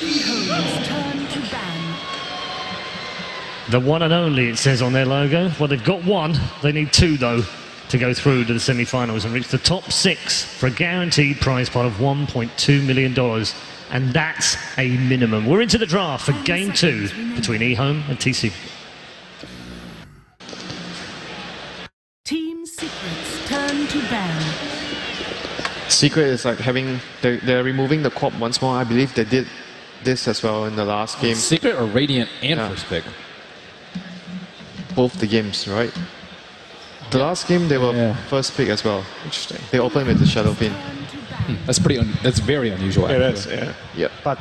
EHOME's turn to ban. The one and only, it says on their logo. Well, they've got one. They need two, though, to go through to the semi-finals and reach the top 6 for a guaranteed prize pot of $1.2 million. And that's a minimum. We're into the draft for Game 2 between EHOME and TC. Team Secret's turn to ban. Secret is like having, they're removing the corp once more. I believe they did this as well in the last game. Secret or Radiant and first pick? Both the games, right? The last game they were first pick as well. Interesting. They opened with the Shadow Fiend. That's that's very unusual. It is, yeah. Yep. But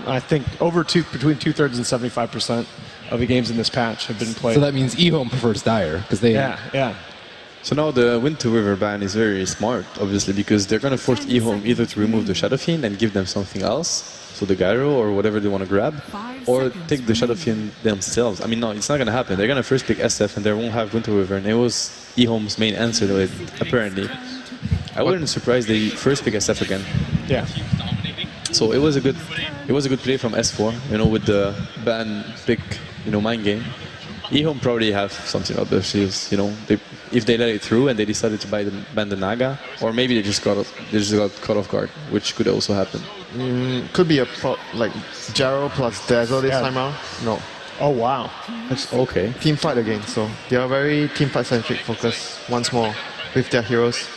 I think between 2/3 and 75% of the games in this patch have been played. So that means EHOME prefers Dire because they. Yeah. So now the Winter River ban is very smart, obviously, because they're going to force EHOME either to remove the Shadow Fiend and give them something else, so the Gyro or whatever they want to grab, or take the Shadow Fiend themselves. I mean, no, it's not going to happen. They're going to first pick SF and they won't have Winter River, and it was EHOME's main answer to it, apparently. I wouldn't be surprised they first pick SF again. Yeah. So it was a good play from S4, you know, with the ban pick, you know, mind game. EHOME probably have something up their sleeves, you know. If they let it through and they decided to ban the Naga, or maybe they just got caught off guard, which could also happen. Could be like Gyro plus Dazzle this time around. No. Oh wow. It's okay. Team fight again, so they are very team fight centric focus once more with their heroes.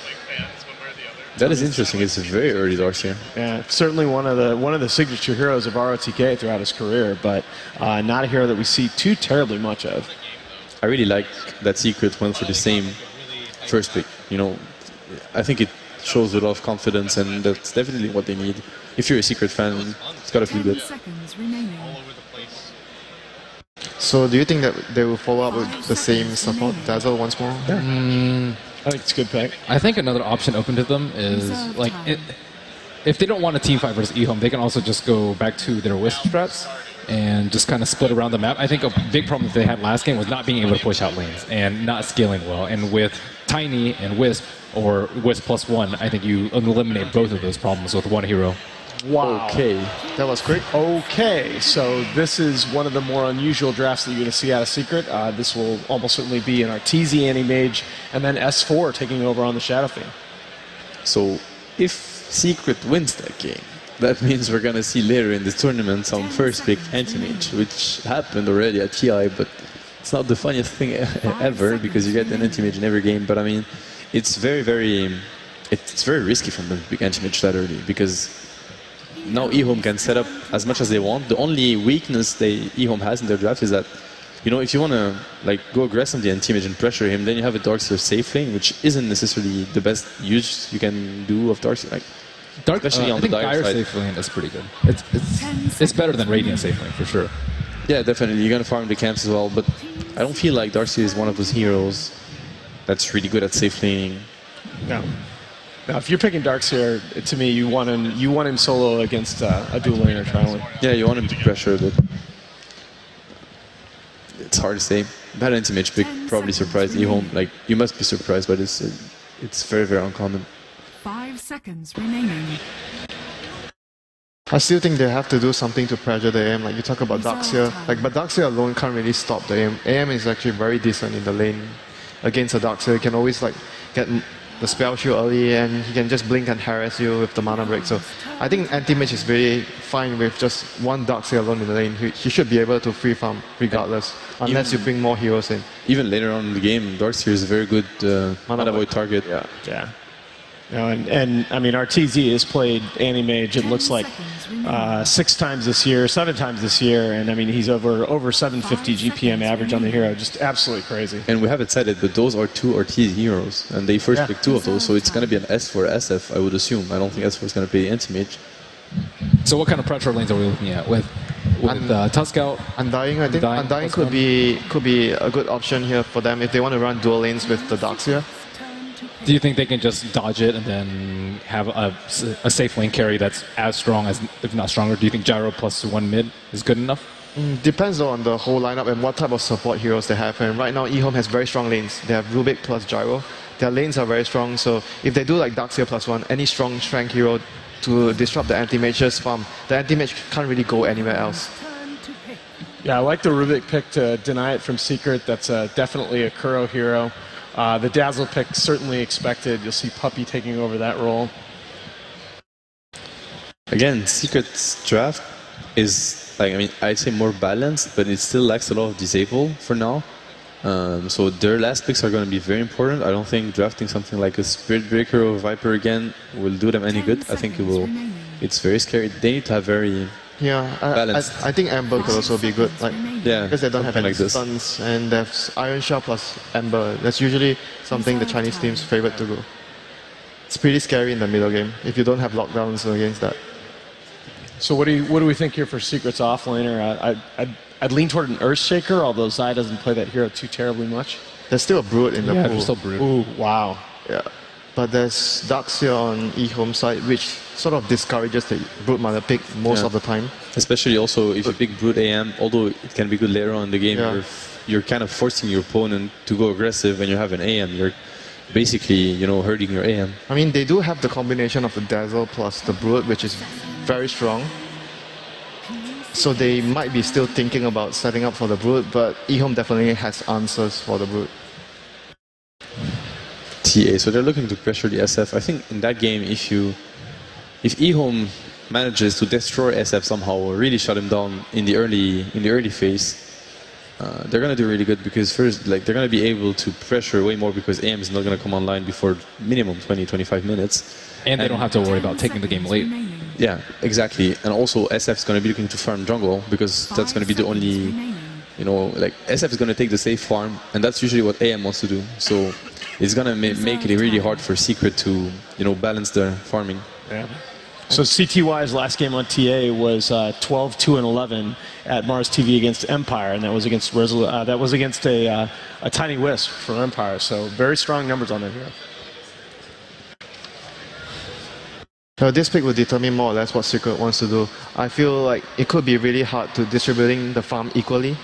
That is interesting. It's very early Darkseer. Yeah, certainly one of the signature heroes of ROTK throughout his career, but not a hero that we see too terribly much of. I really like that Secret went for the same first pick. You know, I think it shows a lot of confidence, and that's definitely what they need. If you're a Secret fan, it's gotta feel good. So do you think that they will follow up with the same support, Dazzle once more? Yeah. I think it's a good pick. I think another option open to them is like if they don't want a team fight versus EHOME, they can also just go back to their Wisp strats and just kind of split around the map. I think a big problem that they had last game was not being able to push out lanes and not scaling well. And with Tiny and Wisp, or Wisp +1, I think you eliminate both of those problems with one hero. Wow. Okay. That was quick. Okay, so this is one of the more unusual drafts that you're going to see out of Secret. This will almost certainly be an Arteezy Anti-Mage, and then S4 taking over on the Shadow Fiend. So if Secret wins that game, that means we're going to see later in this tournament some first pick Anti-Mage, which happened already at TI, but it's not the funniest thing ever because you get an Anti-Mage in every game. But I mean, it's very risky from them to pick Anti-Mage that early because now EHOME can set up as much as they want. The only weakness EHOME has in their draft is that, you know, if you want to like go aggressively and Anti-Mage and pressure him, then you have a Darkseer safe lane, which isn't necessarily the best use you can do of Darkseer. Like, especially on the Dire side. safe lane is pretty good. It's better than Radiant safe lane for sure. Yeah, definitely. You're gonna farm the camps as well, but I don't feel like Darkseer is one of those heroes that's really good at safe laning. No. Now, if you're picking Darkseer, to me, you want him solo against a dual laner trialing. Yeah, you want him to pressure, but it's hard to say. Bad Anti-Mage pick probably surprised EHOME. Like, you must be surprised by this. It's very, very uncommon. 5 seconds remaining. I still think they have to do something to pressure the AM. Like you talk about Darkseer, but Darkseer alone can't really stop the AM. AM is actually very decent in the lane against a Darkseer. He can always like get the spell shield early, and he can just blink and harass you with the mana break. So I think Anti-Mage is very fine with just one Darkseer alone in the lane. He should be able to free farm regardless, unless you bring more heroes in. Even later on in the game, Darkseer is a very good mana void target. Yeah. You know, and I mean, Arteezy has played Anti-Mage, it looks like 6 times this year, 7 times this year, and I mean, he's over 750 GPM average on the hero, just absolutely crazy. And we haven't said it, but those are 2 Arteezy heroes, and they first picked 2 of those, so it's going to be an S for SF, I would assume. I don't think S4 is going to be Anti-Mage. So what kind of pressure lanes are we looking at with Tusk out? Undying, I think Undying could be a good option here for them if they want to run dual lanes with the Darkseer. Do you think they can just dodge it and then have a safe lane carry that's as strong as, if not stronger? Do you think Gyro +1 mid is good enough? Depends on the whole lineup and what type of support heroes they have. And right now, EHOME has very strong lanes. They have Rubik plus Gyro. Their lanes are very strong, so if they do like Darkseer +1, any strong strength hero to disrupt the anti-mage's farm. The anti-mage can't really go anywhere else. Turn to pick. Yeah, I like the Rubik pick to deny it from Secret. That's definitely a Kuro hero. The Dazzle pick certainly expected. You'll see Puppey taking over that role. Again, Secret's draft is, like, I mean, I'd say more balanced, but it still lacks a lot of disable for now. So their last picks are going to be very important. I don't think drafting something like a Spirit Breaker or Viper again will do them any good. I think it will. It's very scary. They need to have very balanced. I think Amber could also be good, like, Yeah, because they don't have something any like this. stuns, and there's Iron Shell plus Amber. That's usually something the Chinese teams favorite to go. It's pretty scary in the middle game if you don't have lockdowns against that. So what do we think here for Secret's offlaner? I'd lean toward an Earthshaker, although Zai doesn't play that hero too terribly much. There's still a Brood in the Yeah, pool. there's still Brood. Ooh, wow. Yeah. But there's Darkseer on EHOME side, which sort of discourages the Brood mana pick most Yeah. of the time. Especially also if you pick Brood AM, although it can be good later on in the game, Yeah. you're kind of forcing your opponent to go aggressive when you have an AM. You're basically, you know, hurting your AM. I mean, they do have the combination of the Dazzle plus the Brood, which is very strong. So they might be still thinking about setting up for the Brood, but EHOME definitely has answers for the Brood. TA, so they're looking to pressure the SF. I think in that game, if EHOME manages to destroy SF somehow or really shut him down in the early phase, they're gonna do really good, because first, like, they're gonna be able to pressure way more because AM is not gonna come online before minimum 20-25 minutes. And they don't have to worry about taking the game late. Yeah, exactly. And also SF is going to be looking to farm jungle, because that's going to be the only, you know, like, SF is going to take the safe farm, and that's usually what AM wants to do. So it's going to make it really hard for Secret to, you know, balance their farming. Yeah. So CTY's last game on TA was 12-2-11 at Mars TV against Empire, and that was against a Tiny Wisp from Empire. So very strong numbers on that hero. This pick will determine more or less what Secret wants to do. I feel like it could be really hard to distributing the farm equally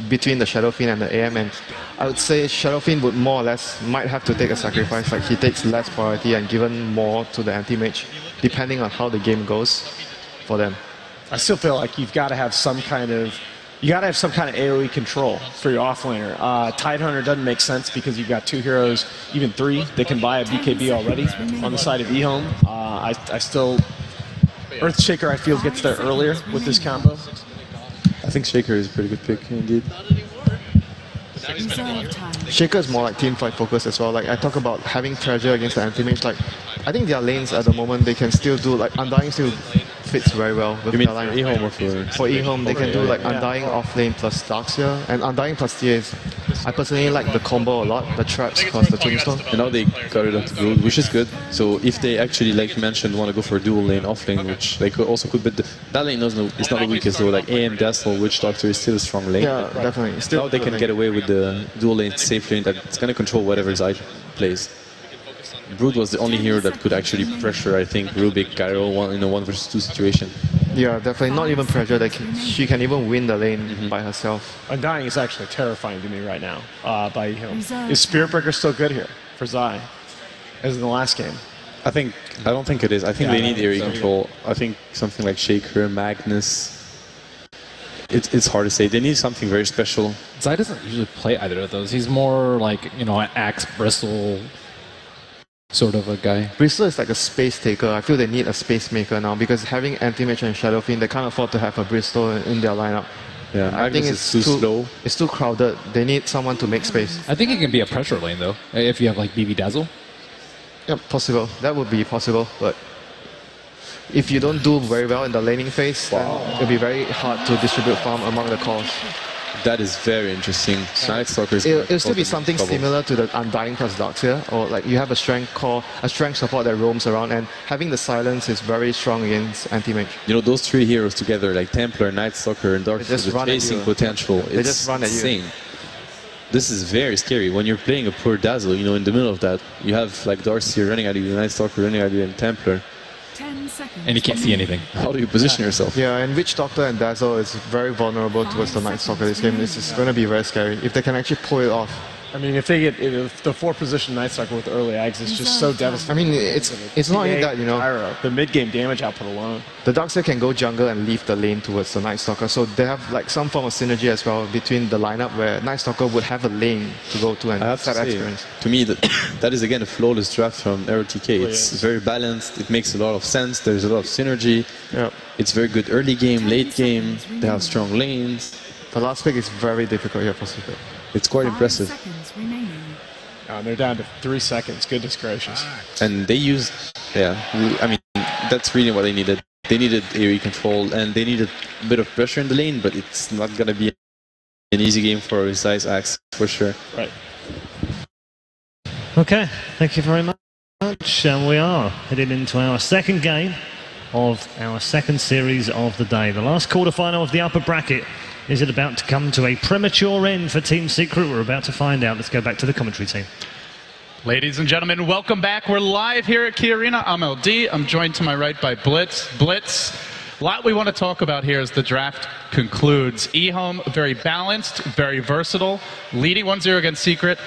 between the Shadow Fiend and the AM, and I would say Shadow Fiend would more or less might have to take a sacrifice, like he takes less priority and given more to the anti-mage, depending on how the game goes for them. I still feel like you've got to have some kind of AoE control for your offlaner. Tidehunter doesn't make sense because you've got two heroes, even three. They can buy a BKB already on the side of EHOME. I still Earthshaker, I feel, gets there earlier with this combo. I think Shaker is a pretty good pick indeed. Shaker is more like teamfight focused as well. Like, I talk about having pressure against the anti-mage. Like, I think their lanes at the moment, they can still do, like, Undying still fits very well with You mean their line. EHOME or For EHOME, they can do like Undying off lane plus Darkseer, and Undying plus TAs. I personally like the combo a lot, the traps plus the tombstone. And now they got rid of the Brood, which is good. So if they actually, like you mentioned, want to go for a dual lane, off lane, which they could also could, but that lane is not the weakest though. Like AM, Dazzle, Witch Doctor is still a strong lane. Yeah, definitely. Still Now they can get away with the dual lane safe lane that's going to control whatever Zai plays. Brood was the only hero that could actually pressure, I think, Rubik, Gyro in a 1 versus 2 situation. Yeah, definitely. Not even pressure. She can even win the lane by herself. Undying is actually terrifying to me right now. By EHOME. Is Spirit Breaker still good here for Zai, as in the last game? I don't think it is. I think they need area control. I think something like Shaker, Magnus. It's hard to say. They need something very special. Zai doesn't usually play either of those. He's more like, you know, an Axe Bristle sort of a guy. Bristle is like a space taker. I feel they need a space maker now, because having Anti-Mage and Shadow Fiend, they can't afford to have a Bristle in their lineup. Yeah, I think it's too slow. It's too crowded. They need someone to make space. I think it can be a pressure lane though, if you have like BB Dazzle. Yeah, possible. That would be possible, but if you don't do very well in the laning phase, then it'll be very hard to distribute farm among the cores. That is very interesting. Night Stalkers. It'll still be something similar to the Undying plus Darkseer, or like you have a strength core, a strength support that roams around, and having the silence is very strong against anti-mage. You know, those three heroes together, like Templar, Night Stalker, and Darkseer, the chasing potential, it's just run at you. insane. This is very scary. When you're playing a poor Dazzle, you know, in the middle of that, you have like Darkseer running at you, Night Stalker running at you, and Templar. 10 seconds. And you can't see anything. How do you position yourself? Yeah, and Witch Doctor and Dazzle is very vulnerable towards the Night Stalker this game. This is going to be very scary. If they can actually pull it off, I mean, if the 4-position Night Stalker with early Ags is just so devastating. I mean, it's not only that, you know. Gyro, the mid-game damage output alone. The Darkseer can go jungle and leave the lane towards the Night Stalker, so they have like some form of synergy as well between the lineup where Night Stalker would have a lane to go to and I have to set say, experience. to me, that is again a flawless draft from ROTK. It's very balanced. It makes a lot of sense. There's a lot of synergy. Yeah. It's very good early game, late game. They have strong lanes. The last pick is very difficult here for Secret. It's quite impressive. And they're down to 3 seconds. Goodness gracious. And they used, I mean, that's really what they needed. They needed AoE control and they needed a bit of pressure in the lane, but it's not going to be an easy game for Zai's Axe, for sure. Right. Okay, thank you very much. And we are heading into our second game of our second series of the day. The last quarterfinal of the upper bracket. Is it about to come to a premature end for Team Secret? We're about to find out. Let's go back to the commentary team. Ladies and gentlemen, welcome back. We're live here at Key Arena. I'm LD. I'm joined to my right by Blitz. Blitz, a lot we want to talk about here as the draft concludes. EHOME, very balanced, very versatile, leading 1-0 against Secret.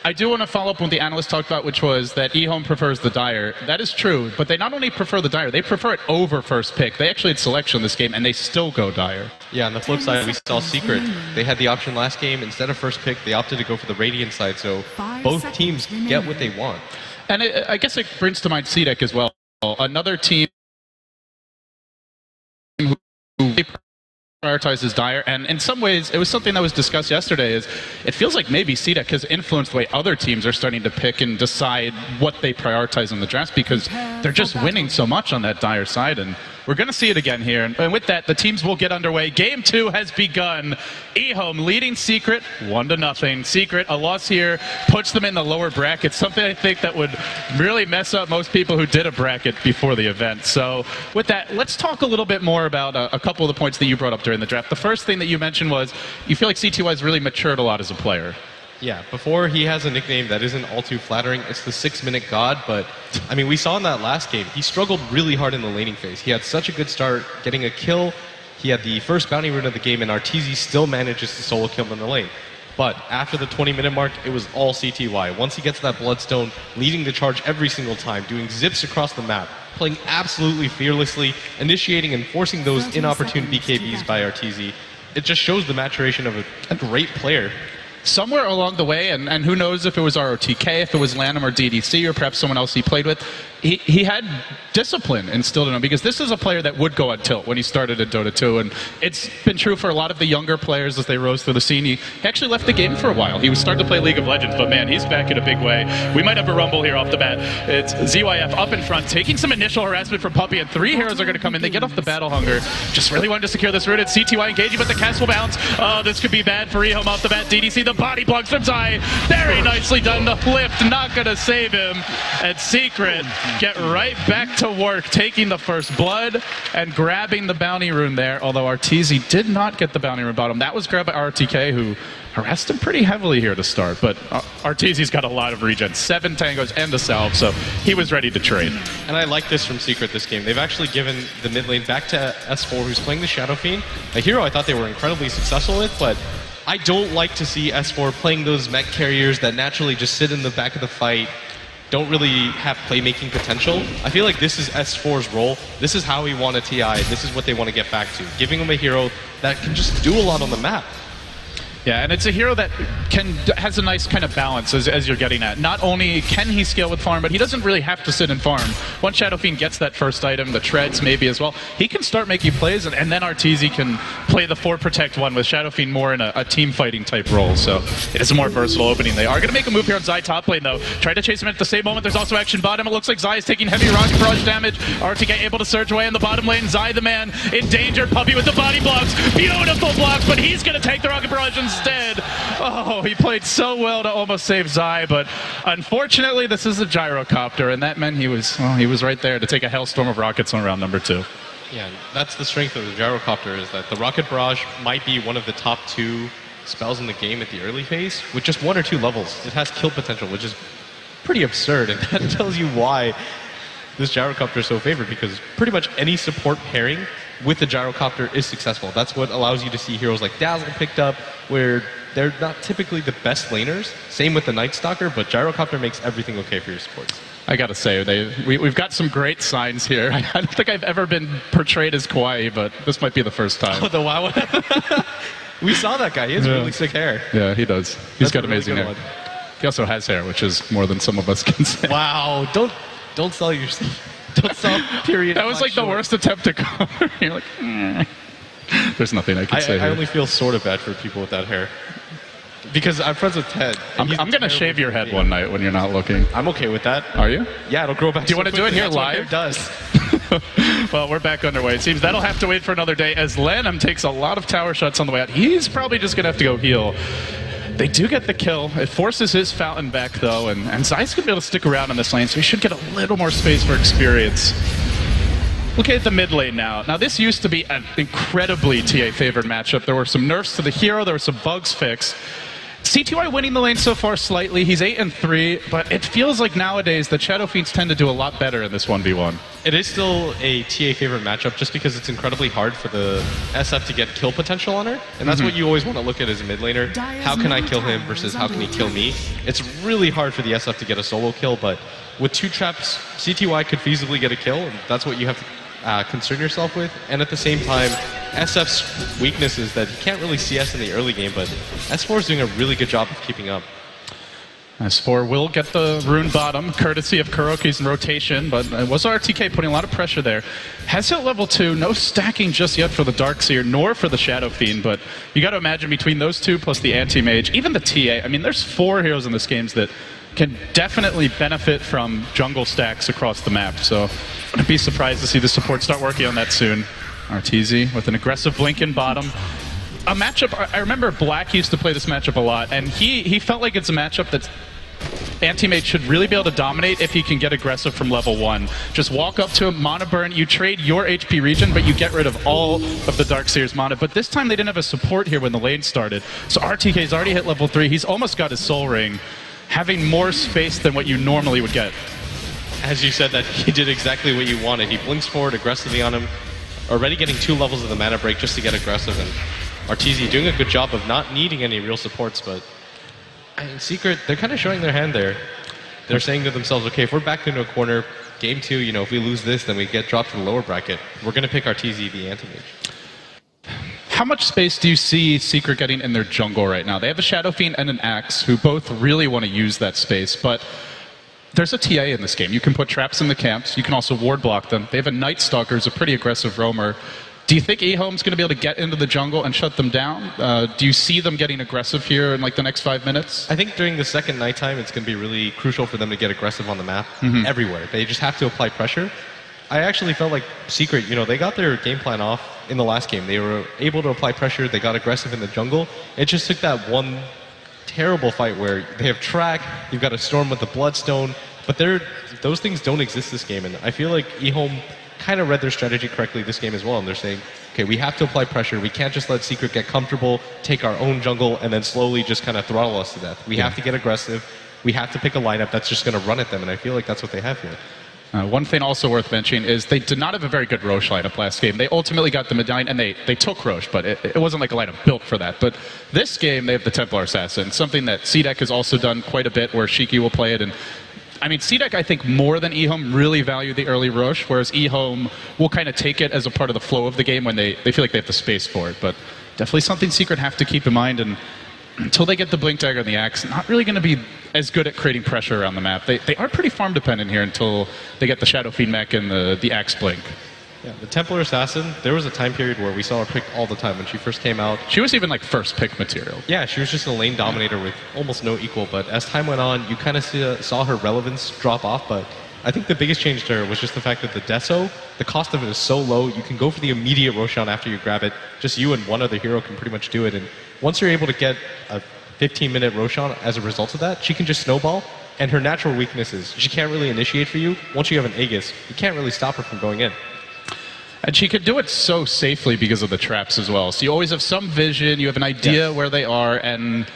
I do want to follow up on what the analyst talked about, which was that EHOME prefers the Dire. That is true, but they not only prefer the Dire, they prefer it over first pick. They actually had selection this game, and they still go Dire. Yeah, on the flip side, we saw Secret. They had the option last game. Instead of first pick, they opted to go for the Radiant side, so both teams get what they want. And I guess it brings to mind CDEC as well. Another team who prioritizes Dire, and in some ways, it was something that was discussed yesterday, is it feels like maybe CDEC has influenced the way other teams are starting to pick and decide what they prioritize in the draft, because they're just winning so much on that Dire side, and we're going to see it again here. And with that, the teams will get underway. Game 2 has begun. EHOME leading Secret 1-0. Secret, a loss here, puts them in the lower bracket, something I think that would really mess up most people who did a bracket before the event. So with that, let's talk a little bit more about a couple of the points that you brought up during the draft. The first thing that you mentioned was you feel like CTY has really matured a lot as a player. Yeah, before he has a nickname that isn't all too flattering. It's the 6-minute god, but I mean, we saw in that last game, he struggled really hard in the laning phase. He had such a good start, getting a kill. He had the first bounty rune of the game, and Arteezy still manages to solo kill him in the lane. But after the 20-minute mark, it was all CTY. Once he gets that Bloodstone, leading the charge every single time, doing zips across the map, playing absolutely fearlessly, initiating and forcing those inopportune BKBs by Arteezy. It just shows the maturation of a great player. Somewhere along the way, and who knows if it was ROTK, if it was Lanham or DDC, or perhaps someone else he played with, he had discipline instilled in him, because this is a player that would go on tilt when he started at Dota 2, and it's been true for a lot of the younger players as they rose through the scene. He actually left the game for a while. He was starting to play League of Legends, but man, he's back in a big way. We might have a rumble here off the bat. It's ZYF up in front, taking some initial harassment from Puppey, and 3 heroes are going to come in. They get off the Battle Hunger. Just really wanted to secure this route. It's CTY engaging, but the cast will bounce. Oh, this could be bad for EHOME off the bat. DDC, the body blocks from Zai. Very nicely done. The lift, not going to save him. And Secret get right back to work, taking the first blood and grabbing the bounty rune there, although Arteezy did not get the bounty rune bottom. That was grabbed by RTK, who harassed him pretty heavily here to start, but Arteezy's got a lot of regen, 7 tangos and a salve, so he was ready to trade. And I like this from Secret this game. They've actually given the mid lane back to S4, who's playing the Shadow Fiend, a hero I thought they were incredibly successful with, but I don't like to see S4 playing those mech carriers that naturally just sit in the back of the fight, don't really have playmaking potential. I feel like this is S4's role. This is how he won a TI. This is what they want to get back to. Giving him a hero that can just do a lot on the map. Yeah, and it's a hero that has a nice kind of balance, as you're getting at. Not only can he scale with farm, but he doesn't really have to sit and farm. Once Shadow Fiend gets that first item, the treads maybe as well, he can start making plays, and then Arteezy can play the 4 protect one with Shadow Fiend more in a team fighting type role. So it is a more versatile opening. They are going to make a move here on Zai top lane though. Try to chase him at the same moment. There's also action bottom. It looks like Zai is taking heavy rocket barrage damage. RTK able to surge away in the bottom lane. Zai the man in danger. Puppey with the body blocks. Beautiful blocks, but he's going to take the rocket barrage instead. Oh, he played so well to almost save Zai, but unfortunately this is a gyrocopter, and that meant he was right there to take a hailstorm of rockets on round number 2. Yeah, that's the strength of the gyrocopter, is that the rocket barrage might be one of the top 2 spells in the game at the early phase. With just 1 or 2 levels, it has kill potential, which is pretty absurd, and that tells you why this gyrocopter is so favored, because pretty much any support pairing with the gyrocopter is successful. That's what allows you to see heroes like Dazzle picked up, where they're not typically the best laners. Same with the Night Stalker, but Gyrocopter makes everything okay for your supports. I gotta say, we've got some great signs here. I don't think I've ever been portrayed as kawaii, but this might be the first time. Oh, the WoW one? We saw that guy. He has really sick hair. Yeah, he does. He's got a really amazing good hair. one. He also has hair, which is more than some of us can say. Wow, don't sell yourself. Don't sell period. That was like the worst attempt to cover. You're like, there's nothing I can say. I only feel sort of bad for people with that hair. Because I'm friends with Ted. I'm going to shave your head one night when you're not looking. I'm okay with that. Are you? Yeah, it'll grow back. Do you want to do it here live? It does. Well, we're back underway. It seems that'll have to wait for another day as Lanham takes a lot of tower shots on the way out. He's probably just going to have to go heal. They do get the kill. It forces his Fountain back, though, and Zai's going to be able to stick around in this lane, so he should get a little more space for experience. Look at the mid lane now. Now, this used to be an incredibly TA-favored matchup. There were some nerfs to the hero. There were some bugs fixed. C2I winning the lane so far slightly. He's 8-3, but it feels like nowadays that Shadow Fiends tend to do a lot better in this 1v1. It is still a TA favorite matchup just because it's incredibly hard for the SF to get kill potential on her. And that's what you always want to look at as a mid laner. How can I kill him versus how can he kill me? It's really hard for the SF to get a solo kill, but with 2 traps, C2I could feasibly get a kill, and that's what you have to concern yourself with. And at the same time, SF's weakness is that he can't really CS in the early game, but S4 is doing a really good job of keeping up. S4 will get the rune bottom, courtesy of Kuroki's rotation, but it was RTK putting a lot of pressure there. Has hit level 2, no stacking just yet for the Darkseer, nor for the Shadow Fiend, but you got to imagine between those two plus the Anti-Mage, even the TA, I mean, there's 4 heroes in this game that can definitely benefit from jungle stacks across the map, so I wouldn't be surprised to see the support start working on that soon. Arteezy with an aggressive blink in bottom. A matchup, I remember Black used to play this matchup a lot, and he felt like it's a matchup that's Anti-Mage should really be able to dominate if he can get aggressive from level 1. Just walk up to him, mana burn, you trade your HP regen, but you get rid of all of the Darkseer's mana. But this time they didn't have a support here when the lane started. So RTK's already hit level 3, he's almost got his soul ring, having more space than what you normally would get. As you said, that he did exactly what you wanted. He blinks forward aggressively on him, already getting 2 levels of the mana break just to get aggressive, and Arteezy doing a good job of not needing any real supports, but in Secret, they're kind of showing their hand there. They're saying to themselves, okay, if we're backed into a corner, game 2, you know, if we lose this, then we get dropped to the lower bracket. We're going to pick Arteezy, the Anti-Mage. How much space do you see Secret getting in their jungle right now? They have a Shadow Fiend and an Axe who both really want to use that space, but there's a TA in this game. You can put traps in the camps. You can also ward block them. They have a Night Stalker who's a pretty aggressive roamer. Do you think EHOME's going to be able to get into the jungle and shut them down? Do you see them getting aggressive here in like the next 5 minutes? I think during the second nighttime, it's going to be really crucial for them to get aggressive on the map everywhere. They just have to apply pressure. I actually felt like Secret, you know, they got their game plan off in the last game. They were able to apply pressure. They got aggressive in the jungle. It just took that one terrible fight where they have track, you've got a Storm with the Bloodstone, but those things don't exist this game. And I feel like EHOME kind of read their strategy correctly this game as well, and they're saying, okay, we have to apply pressure. We can't just let Secret get comfortable, take our own jungle, and then slowly just kind of throttle us to death. We have to get aggressive. We have to pick a lineup that's just going to run at them, and I feel like that's what they have here. One thing also worth mentioning is they did not have a very good Roche lineup last game. They ultimately got the Medallion, and they took Roche, but it wasn't like a lineup built for that. But this game, they have the Templar Assassin, something that CDEC has also done quite a bit, where Shiki will play it, and I mean, CDEC, I think, more than EHOME, really value the early Roche, whereas EHOME will kind of take it as a part of the flow of the game when they feel like they have the space for it. But definitely something Secret have to keep in mind, and until they get the Blink Dagger and the Axe, not really going to be as good at creating pressure around the map. They are pretty farm dependent here until they get the Shadow Fiend mech and the Axe Blink. Yeah, the Templar Assassin, there was a time period where we saw her picked all the time when she first came out. She was even like first pick material. Yeah, she was just a lane dominator with almost no equal, but as time went on, you kind of saw her relevance drop off, but I think the biggest change to her was just the fact that the Deso, the cost of it is so low, you can go for the immediate Roshan after you grab it. Just you and one other hero can pretty much do it, and once you're able to get a 15-minute Roshan as a result of that, she can just snowball, and her natural weakness is she can't really initiate for you. Once you have an Aegis, you can't really stop her from going in. And she could do it so safely because of the traps as well. So you always have some vision, you have an idea where they are, and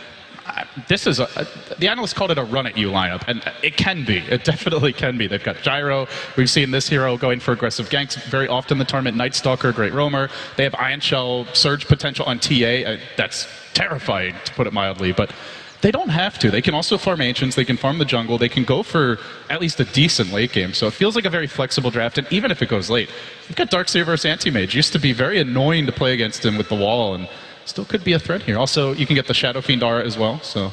this is the analysts called it a run-at-you lineup, and it can be. It definitely can be. They've got Gyro. We've seen this hero going for aggressive ganks very often in the tournament. Night Stalker, great roamer. They have Iron Shell surge potential on TA. That's terrifying, to put it mildly, but they don't have to. They can also farm Ancients. They can farm the jungle. They can go for at least a decent late game. So it feels like a very flexible draft, and even if it goes late, you've got Darkseer versus Anti-Mage. Used to be very annoying to play against him with the wall, and still could be a threat here. Also, you can get the Shadow Fiend aura as well, so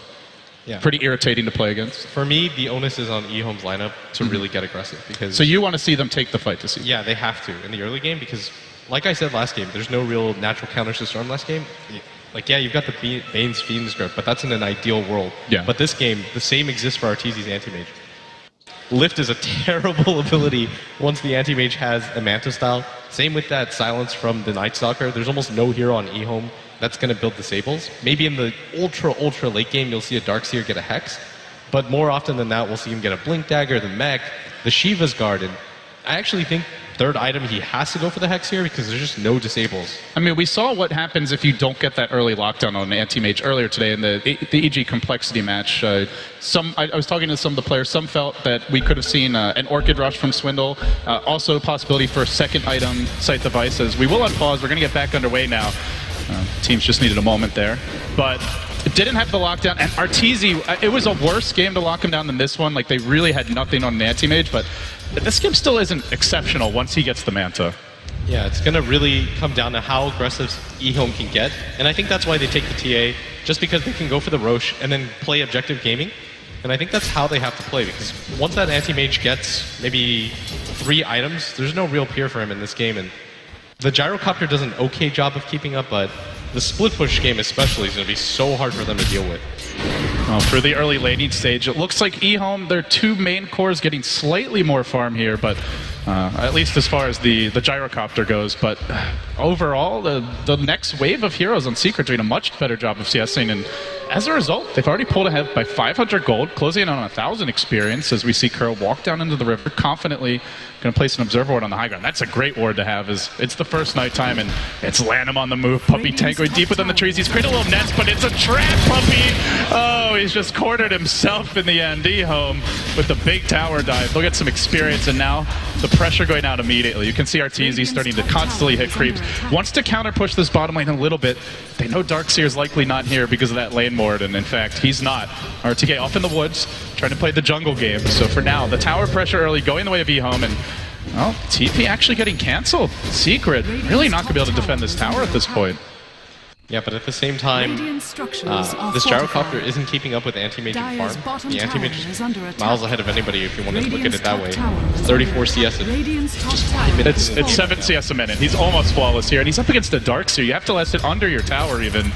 pretty irritating to play against. For me, the onus is on EHOME's lineup to really get aggressive. Because so you want to see them take the fight to see? Yeah, they have to in the early game because, like I said last game, there's no real natural counters to Storm last game. Like, yeah, you've got the Bane's Fiend script, but that's in an ideal world. Yeah. But this game, the same exists for Arteezy's Anti-Mage. Lift is a terrible ability once the Anti-Mage has a Manta style. Same with that silence from the Night Stalker. There's almost no hero on EHOME that's going to build disables. Maybe in the ultra late game, you'll see a Darkseer get a Hex. But more often than that, we'll see him get a Blink Dagger, the Mech, the Shiva's Guard. And I actually think third item, he has to go for the Hex here because there's just no disables. I mean, we saw what happens if you don't get that early lockdown on an Anti-Mage earlier today in the EG Complexity match. I was talking to some of the players. Some felt that we could have seen an Orchid Rush from Swindle. Also a possibility for a second item, Site Devices. We will unpause. We're going to get back underway now. Teams just needed a moment there. But it didn't have the lockdown. And Arteezy, it was a worse game to lock him down than this one. Like, they really had nothing on an Anti-Mage, but this game still isn't exceptional once he gets the Manta. Yeah, it's going to really come down to how aggressive EHOME can get. And I think that's why they take the TA, just because they can go for the Roche and then play objective gaming. And I think that's how they have to play, because once that Anti-Mage gets maybe 3 items, there's no real peer for him in this game. And the Gyrocopter does an okay job of keeping up, but the split push game especially is going to be so hard for them to deal with. Well, for the early laning stage, it looks like EHOME, their 2 main cores getting slightly more farm here, but at least as far as the Gyrocopter goes. But overall, the next wave of heroes on Secret doing a much better job of CSing, and as a result, they've already pulled ahead by 500 gold, closing in on 1,000 experience as we see Curl walk down into the river, confidently going to place an Observer Ward on the high ground. That's a great ward to have, as it's the first nighttime, and it's Lanham on the move. Puppy Tank going deep within the trees. He's created a little nest, but it's a trap, Puppy! Oh, he's just cornered himself in the end. EHOME with the big tower dive. They'll get some experience, and now the pressure going out immediately. You can see Arteezy starting to constantly hit creeps. Wants to counter push this bottom lane a little bit. They know Darkseer is likely not here because of that lane ward, and in fact, he's not. RTK off in the woods, trying to play the jungle game. So for now, the tower pressure early going the way of EHOME, and well, TP actually getting cancelled. Secret really not going to be able to defend this tower at this point. Yeah, but at the same time, this Gyrocopter isn't keeping up with Anti-Mage and farm. The Anti-Mage is miles ahead of anybody if you want to look at it that way. It's 34 CS It's 7 CS a minute. He's almost flawless here, and he's up against a Darkseer. You have to let it under your tower even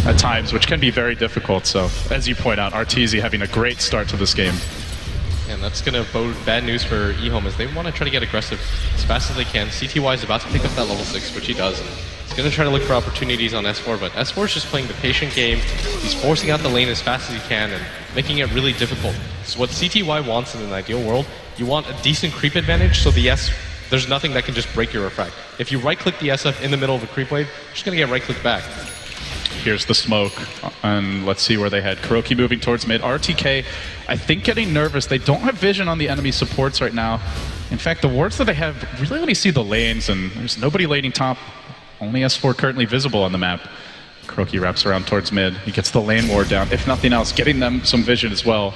at times, which can be very difficult. So, as you point out, Arteezy having a great start to this game. And that's going to bode bad news for EHOME as they want to try to get aggressive as fast as they can. CTY is about to pick up that level 6, which he does. He's going to try to look for opportunities on S4, but S4 is just playing the patient game. He's forcing out the lane as fast as he can and making it really difficult. So what CTY wants in an ideal world, you want a decent creep advantage, so the S, there's nothing that can just break your refract. If you right-click the SF in the middle of a creep wave, you're just going to get right-clicked back. Here's the smoke, and let's see where they head. Kuroki moving towards mid. RTK, I think, getting nervous. They don't have vision on the enemy supports right now. In fact, the wards that they have really only see the lanes, and there's nobody laning top. Only S4 currently visible on the map. Kuroki wraps around towards mid. He gets the lane ward down, if nothing else, getting them some vision as well.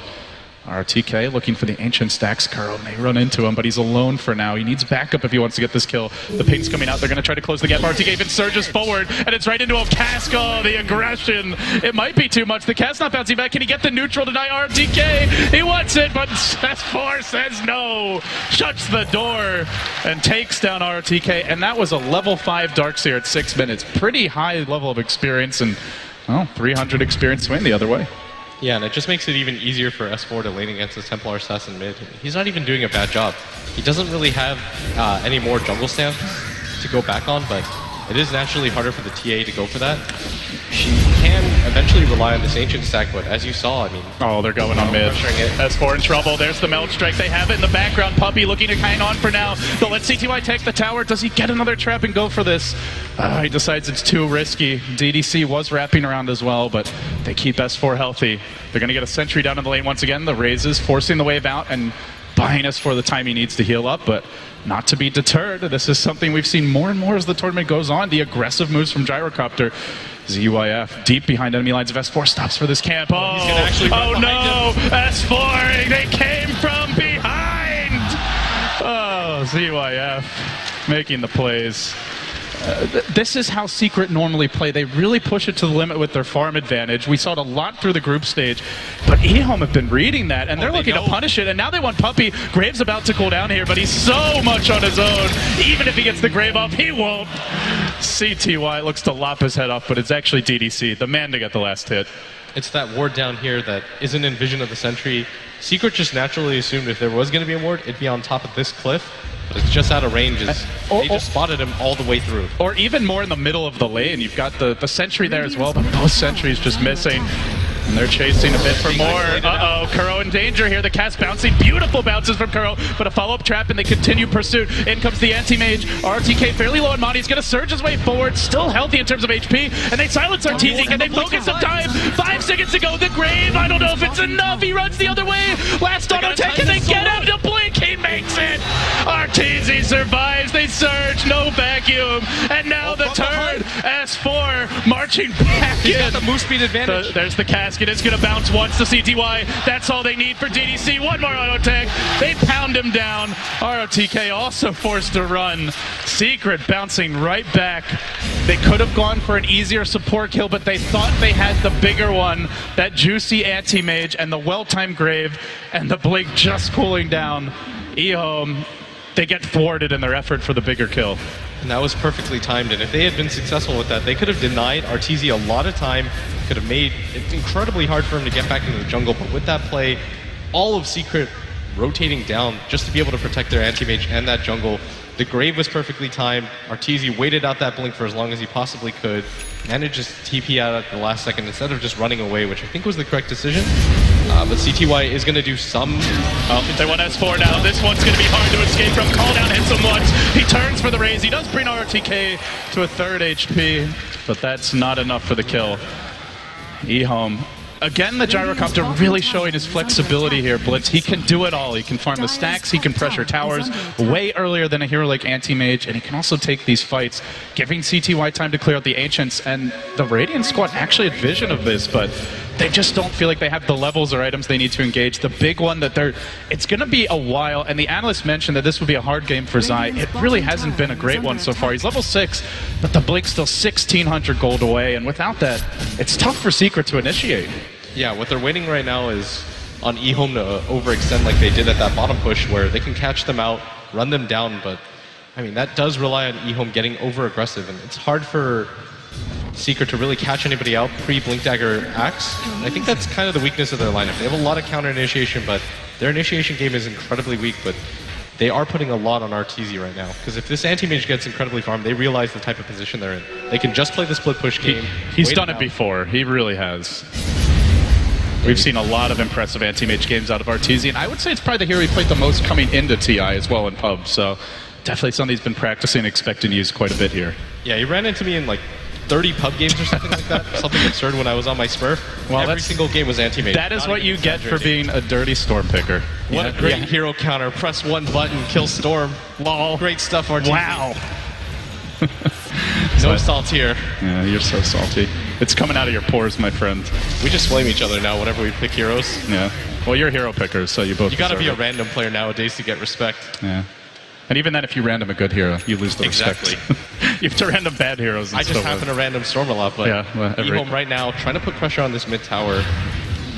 RTK looking for the ancient stacks. Curl may run into him, but he's alone for now. He needs backup if he wants to get this kill. The ping's coming out. They're going to try to close the gap. RTK even surges forward, and it's right into a cask. Oh, the aggression. It might be too much. The cast not bouncing back. Can he get the neutral tonight? RTK, he wants it, but S4 says no. Shuts the door and takes down RTK, and that was a level 5 Darkseer at 6 minutes. Pretty high level of experience, and well, 300 experience swing the other way. Yeah, and it just makes it even easier for S4 to lane against the Templar Assassin mid. He's not even doing a bad job. He doesn't really have any more jungle stands to go back on, but it is naturally harder for the TA to go for that. He can eventually rely on this ancient stack, but as you saw, I mean... Oh, they're going on mid. S4 in trouble. There's the meld strike. They have it in the background. Puppey looking to hang on for now. But let CTY take the tower. Does he get another trap and go for this? He decides it's too risky. DDC was wrapping around as well, but they keep S4 healthy. They're going to get a sentry down in the lane once again. The raises forcing the wave out and buying S4 the time he needs to heal up, but not to be deterred. This is something we've seen more and more as the tournament goes on. The aggressive moves from Gyrocopter. ZYF deep behind enemy lines of S4 stops for this camp. Oh, he's gonna actually run no! S4, they came from behind! Oh, ZYF making the plays. This is how Secret normally play. They really push it to the limit with their farm advantage. We saw it a lot through the group stage, but EHOME have been reading that, and they're looking to punish it, and now they want Puppey. Graves about to cool down here, but he's so much on his own. Even if he gets the Grave off, he won't. CTY looks to lop his head off, but it's actually DDC, the man to get the last hit. It's that ward down here that isn't in vision of the sentry. Secret just naturally assumed if there was going to be a ward, it'd be on top of this cliff. But it's just out of range. They just spotted him all the way through. Or even more in the middle of the lane. You've got the sentry there as well, but both sentries just missing. And they're chasing a bit for more. Uh-oh, Kuro in danger here. The cast bouncing. Beautiful bounces from Kuro, but a follow-up trap, and they continue pursuit. In comes the anti-mage. RTK fairly low on money. He's going to surge his way forward. Still healthy in terms of HP, and they silence RTZ. Can they focus some time? 5 seconds to go. The Grave, I don't know if it's enough. He runs the other way. Last auto tech, and they get him to blink. He makes it. RTZ survives. They surge. No vacuum. And now the turn. S4 marching back in. He's got the move speed advantage. There's the casket. It's going to bounce once to CTY. That's all they need for DDC. One more auto tech. They pound him down. ROTK also forced to run. Secret bouncing right back. They could have gone for an easier support kill, but they thought they had the bigger one. That juicy anti-mage and the well-timed Grave and the Blink just cooling down. EHOME, they get thwarted in their effort for the bigger kill. And that was perfectly timed, and if they had been successful with that, they could have denied RTZ a lot of time, could have made it incredibly hard for him to get back into the jungle, but with that play, all of Secret rotating down just to be able to protect their anti-mage and that jungle. The Grave was perfectly timed. RTZ waited out that blink for as long as he possibly could, managed to TP out at the last second instead of just running away, which I think was the correct decision. But CTY is going to do some... They want S4 now. This one's going to be hard to escape from. Call down hits him once. He turns for the raise. He does bring RTK to a 3rd HP, but that's not enough for the kill. EHOME. Again, the Gyrocopter really showing his flexibility here, Blitz. He can do it all. He can farm the stacks, he can pressure towers way earlier than a hero like Anti-Mage, and he can also take these fights, giving CTY time to clear out the Ancients, and the Radiant squad actually had vision of this, but they just don't feel like they have the levels or items they need to engage. The big one that it's going to be a while, and the analyst mentioned that this would be a hard game for Zai. It really hasn't been a great one so far. He's level 6, but the Blink's still 1,600 gold away, and without that, it's tough for Secret to initiate. Yeah, what they're waiting right now is on EHOME to overextend like they did at that bottom push where they can catch them out, run them down, but I mean, that does rely on EHOME getting over-aggressive, and it's hard for Secret to really catch anybody out pre-Blink Dagger Axe. And I think that's kind of the weakness of their lineup. They have a lot of counter initiation, but their initiation game is incredibly weak, but they are putting a lot on RTZ right now. Because if this anti-mage gets incredibly farmed, they realize the type of position they're in. They can just play the split push game. He's done it before. He really has. We've seen a lot of impressive anti-mage games out of RTZ, and I would say it's probably the hero he played the most coming into TI as well in pub, so definitely something he's been practicing and expecting to use quite a bit here. Yeah, he ran into me in like 30 pub games or something like that, something absurd when I was on my Smurf. Well, every single game was anti-mage. That is what you get for being a dirty Storm picker. What a great hero counter. Press one button, kill Storm. Lol. Great stuff, RTZ. Wow. No salt here. Yeah, you're so salty. It's coming out of your pores, my friend. We just flame each other now whenever we pick heroes. Yeah. Well, you're hero pickers, so you both. You gotta be a random player nowadays to get respect. Yeah. And even then, if you random a good hero, you lose the respect. You have to random bad heroes. I just happen to random Storm a lot, but EHOME right now trying to put pressure on this mid tower.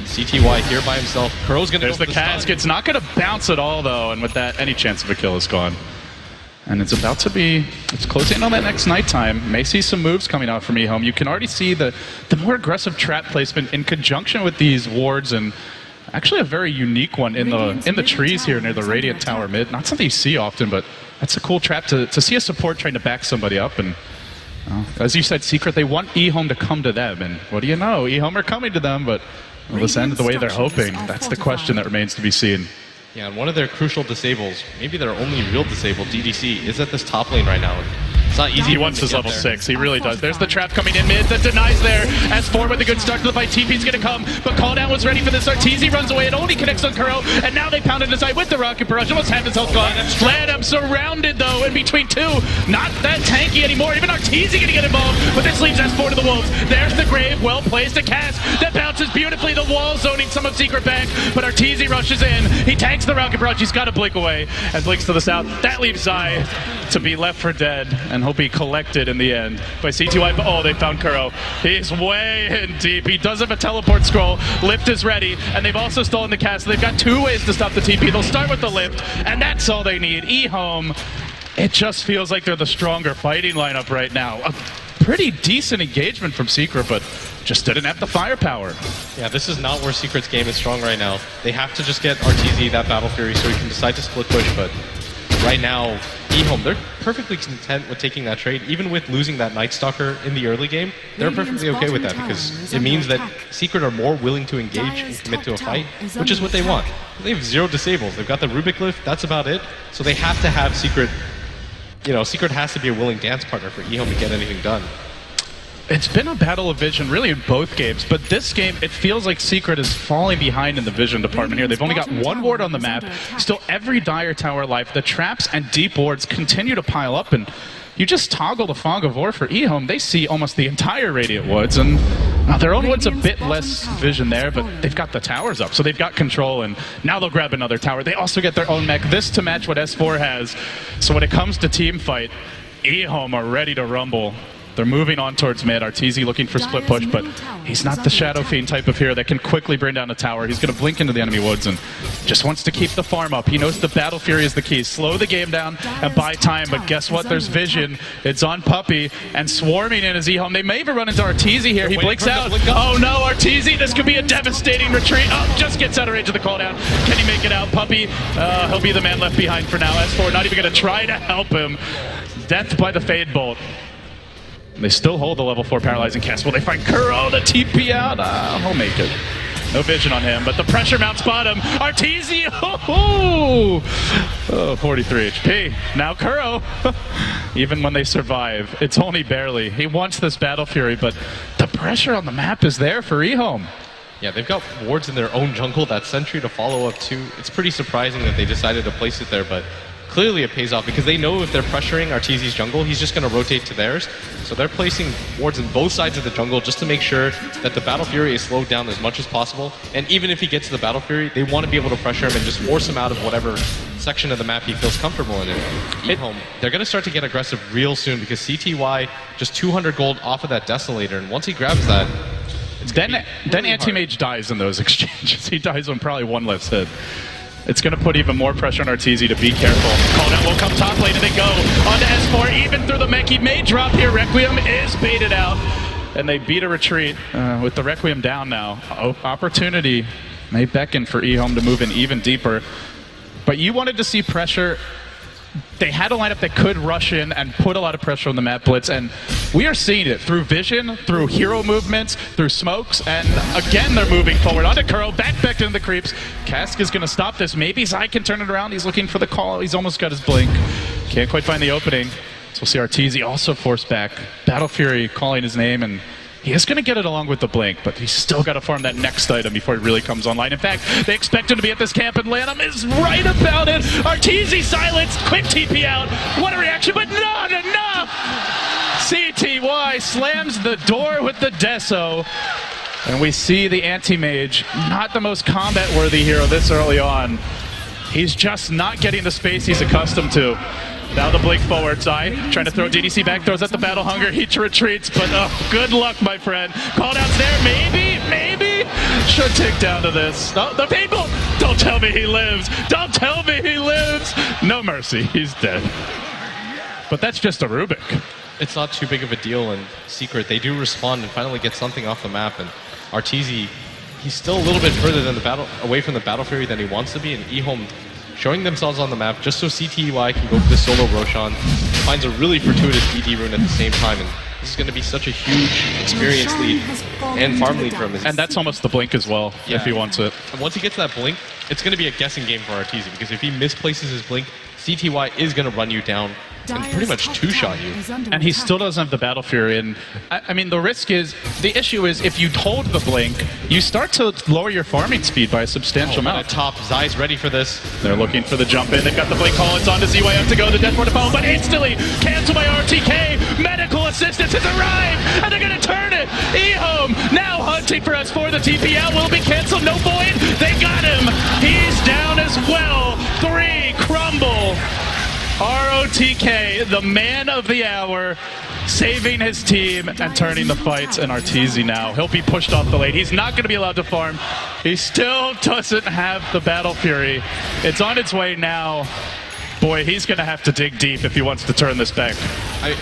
CTY here by himself. Kuro's gonna There's go the cask. It's not gonna bounce at all though, and with that, any chance of a kill is gone. And it's about to be, it's closing on that next nighttime. May see some moves coming out from EHOME. You can already see the more aggressive trap placement in conjunction with these wards, and actually a very unique one in the trees here near the Radiant Tower mid. Not something you see often, but that's a cool trap to see a support trying to back somebody up, and As you said, Secret, they want EHOME to come to them, and what do you know? EHOME are coming to them, but will this end the way they're hoping? That's the question that remains to be seen. Yeah, and one of their crucial disables, maybe their only real disable, DDC, is at this top lane right now. It's not easy. He wants his level 6. He really does. There's the trap coming in mid that denies there. S4 with a good start to the fight. TP's going to come, but Calldown was ready for this. Arteezy runs away. It only connects on Kuro, and now they pound it inside with the Rocket Barrage. Almost half his health gone. Lanham surrounded, though, in between two. Not that tanky anymore. Even Arteezy going to get involved, but this leaves S4 to the Wolves. There's the Grave. Well placed. A cast that bounces beautifully. The wall zoning some of Secret back, but Arteezy rushes in. He tanks the Rocket Barrage. He's got to blink away and blinks to the south. That leaves Zai to be left for dead, and hope he collected in the end by CTY. Oh, they found Kuro. He's way in deep. He does have a teleport scroll. Lift is ready, and they've also stolen the cast. So they've got 2 ways to stop the TP. They'll start with the lift, and that's all they need. EHOME, it just feels like they're the stronger fighting lineup right now. A pretty decent engagement from Secret, but just didn't have the firepower. Yeah, this is not where Secret's game is strong right now. They have to just get Arteezy that Battle Fury so he can decide to split push, but right now, EHOME, they're perfectly content with taking that trade. Even with losing that Night Stalker in the early game, they're perfectly okay with that because it means that Secret are more willing to engage and commit to a fight, which is what they want. They have 0 disables. They've got the Rubik lift, that's about it. So they have to have Secret, Secret has to be a willing dance partner for EHOME to get anything done. It's been a battle of vision really in both games, but this game, it feels like Secret is falling behind in the vision department here. They've only got 1 ward on the map, still every Dire Tower alive. The traps and deep wards continue to pile up, and you just toggle the Fog of War for EHOME, they see almost the entire Radiant Woods, and their own Woods a bit less vision there, but they've got the towers up, so they've got control, and now they'll grab another tower. They also get their own mech, this to match what S4 has. So when it comes to team fight, EHOME are ready to rumble. They're moving on towards mid. Arteezy looking for split push, but he's not the Shadow Fiend type of hero that can quickly bring down a tower. He's going to blink into the enemy woods and just wants to keep the farm up. He knows the Battle Fury is the key. Slow the game down and buy time, but guess what? There's vision. It's on Puppey, and swarming in is EHOME. They may even run into Arteezy here. He blinks out. Oh no, Arteezy, this could be a devastating retreat. Oh, just gets out of range of the call down. Can he make it out? Puppey, he'll be the man left behind for now. S4 not even going to try to help him. Death by the Fade Bolt. They still hold the level 4 paralyzing cast. Will they find Kuro? The TP out? He'll make it. No vision on him, but the pressure mounts bottom. Arteezy, oh, 43 HP. Now Kuro, even when they survive, it's only barely. He wants this Battle Fury, but the pressure on the map is there for EHOME. Yeah, they've got wards in their own jungle. That sentry to follow up too. It's pretty surprising that they decided to place it there, but clearly it pays off because they know if they're pressuring Arteezy's jungle, he's just going to rotate to theirs. So they're placing wards in both sides of the jungle just to make sure that the Battle Fury is slowed down as much as possible. And even if he gets to the Battle Fury, they want to be able to pressure him and just force him out of whatever section of the map he feels comfortable in. EHOME, they're going to start to get aggressive real soon because CTY just 200 gold off of that Desolator, and once he grabs that, then Anti-Mage dies in those exchanges. He dies on probably 1 less hit. It's going to put even more pressure on Arteezy to be careful. Calldown will come top lane, and they go on to S4, even through the mech. He may drop here. Requiem is baited out, and they beat a retreat with the Requiem down now. Opportunity may beckon for EHOME to move in even deeper. But you wanted to see pressure. They had a lineup that could rush in and put a lot of pressure on the map blitz, and we are seeing it through vision, through hero movements, through smokes, and again they're moving forward. Onto Kuro, back into the creeps. Cask is going to stop this. Maybe Zai can turn it around. He's looking for the call. He's almost got his blink. Can't quite find the opening. So we'll see Arteezy also forced back. Battle Fury calling his name, and he is going to get it along with the blink, but he's still got to farm that next item before he really comes online. In fact, they expect him to be at this camp, and Lanham is right about it. Arteezy silenced, quick TP out. What a reaction, but not enough! CTY slams the door with the Deso, and we see the Anti-Mage, not the most combat-worthy hero this early on. He's just not getting the space he's accustomed to. Now the blink forward, Zai trying to throw DDC back, throws at the Battle Hunger, he retreats, but good luck, my friend. Calldowns there, maybe. Should take down to this. No, the people, don't tell me he lives. Don't tell me he lives. No mercy, he's dead. But that's just a Rubik. It's not too big of a deal, and Secret, they do respond and finally get something off the map, and Arteezy, he's still a little bit further than away from the Battle Fury than he wants to be, and EHOME showing themselves on the map just so CTY can go for the solo Roshan. Finds a really fortuitous ED rune at the same time, and This is going to be such a huge experience lead and farm lead for him. And that's almost the blink as well, if he wants it. And once he gets that blink, it's going to be a guessing game for Arteezy, because if he misplaces his blink, CTY is going to run you down and pretty much two-shot you. And he still doesn't have the Battle Fury. And I mean, the risk is, the issue is, if you hold the blink, you start to lower your farming speed by a substantial amount. At top, Zai's ready for this. They're looking for the jump in. They've got the blink call. It's on to ZYF to go. The death ward to follow, but instantly canceled by RTK. Medical assistance has arrived, and they're going to turn it. EHOME now hunting for S4. The TPL will be canceled. No void. They got him. He's down as well. 3 crumble. ROTK, the man of the hour, saving his team and turning the fights. And Arteezy now, he'll be pushed off the lane. He's not going to be allowed to farm. He still doesn't have the Battle Fury. It's on its way now. Boy, he's going to have to dig deep if he wants to turn this back.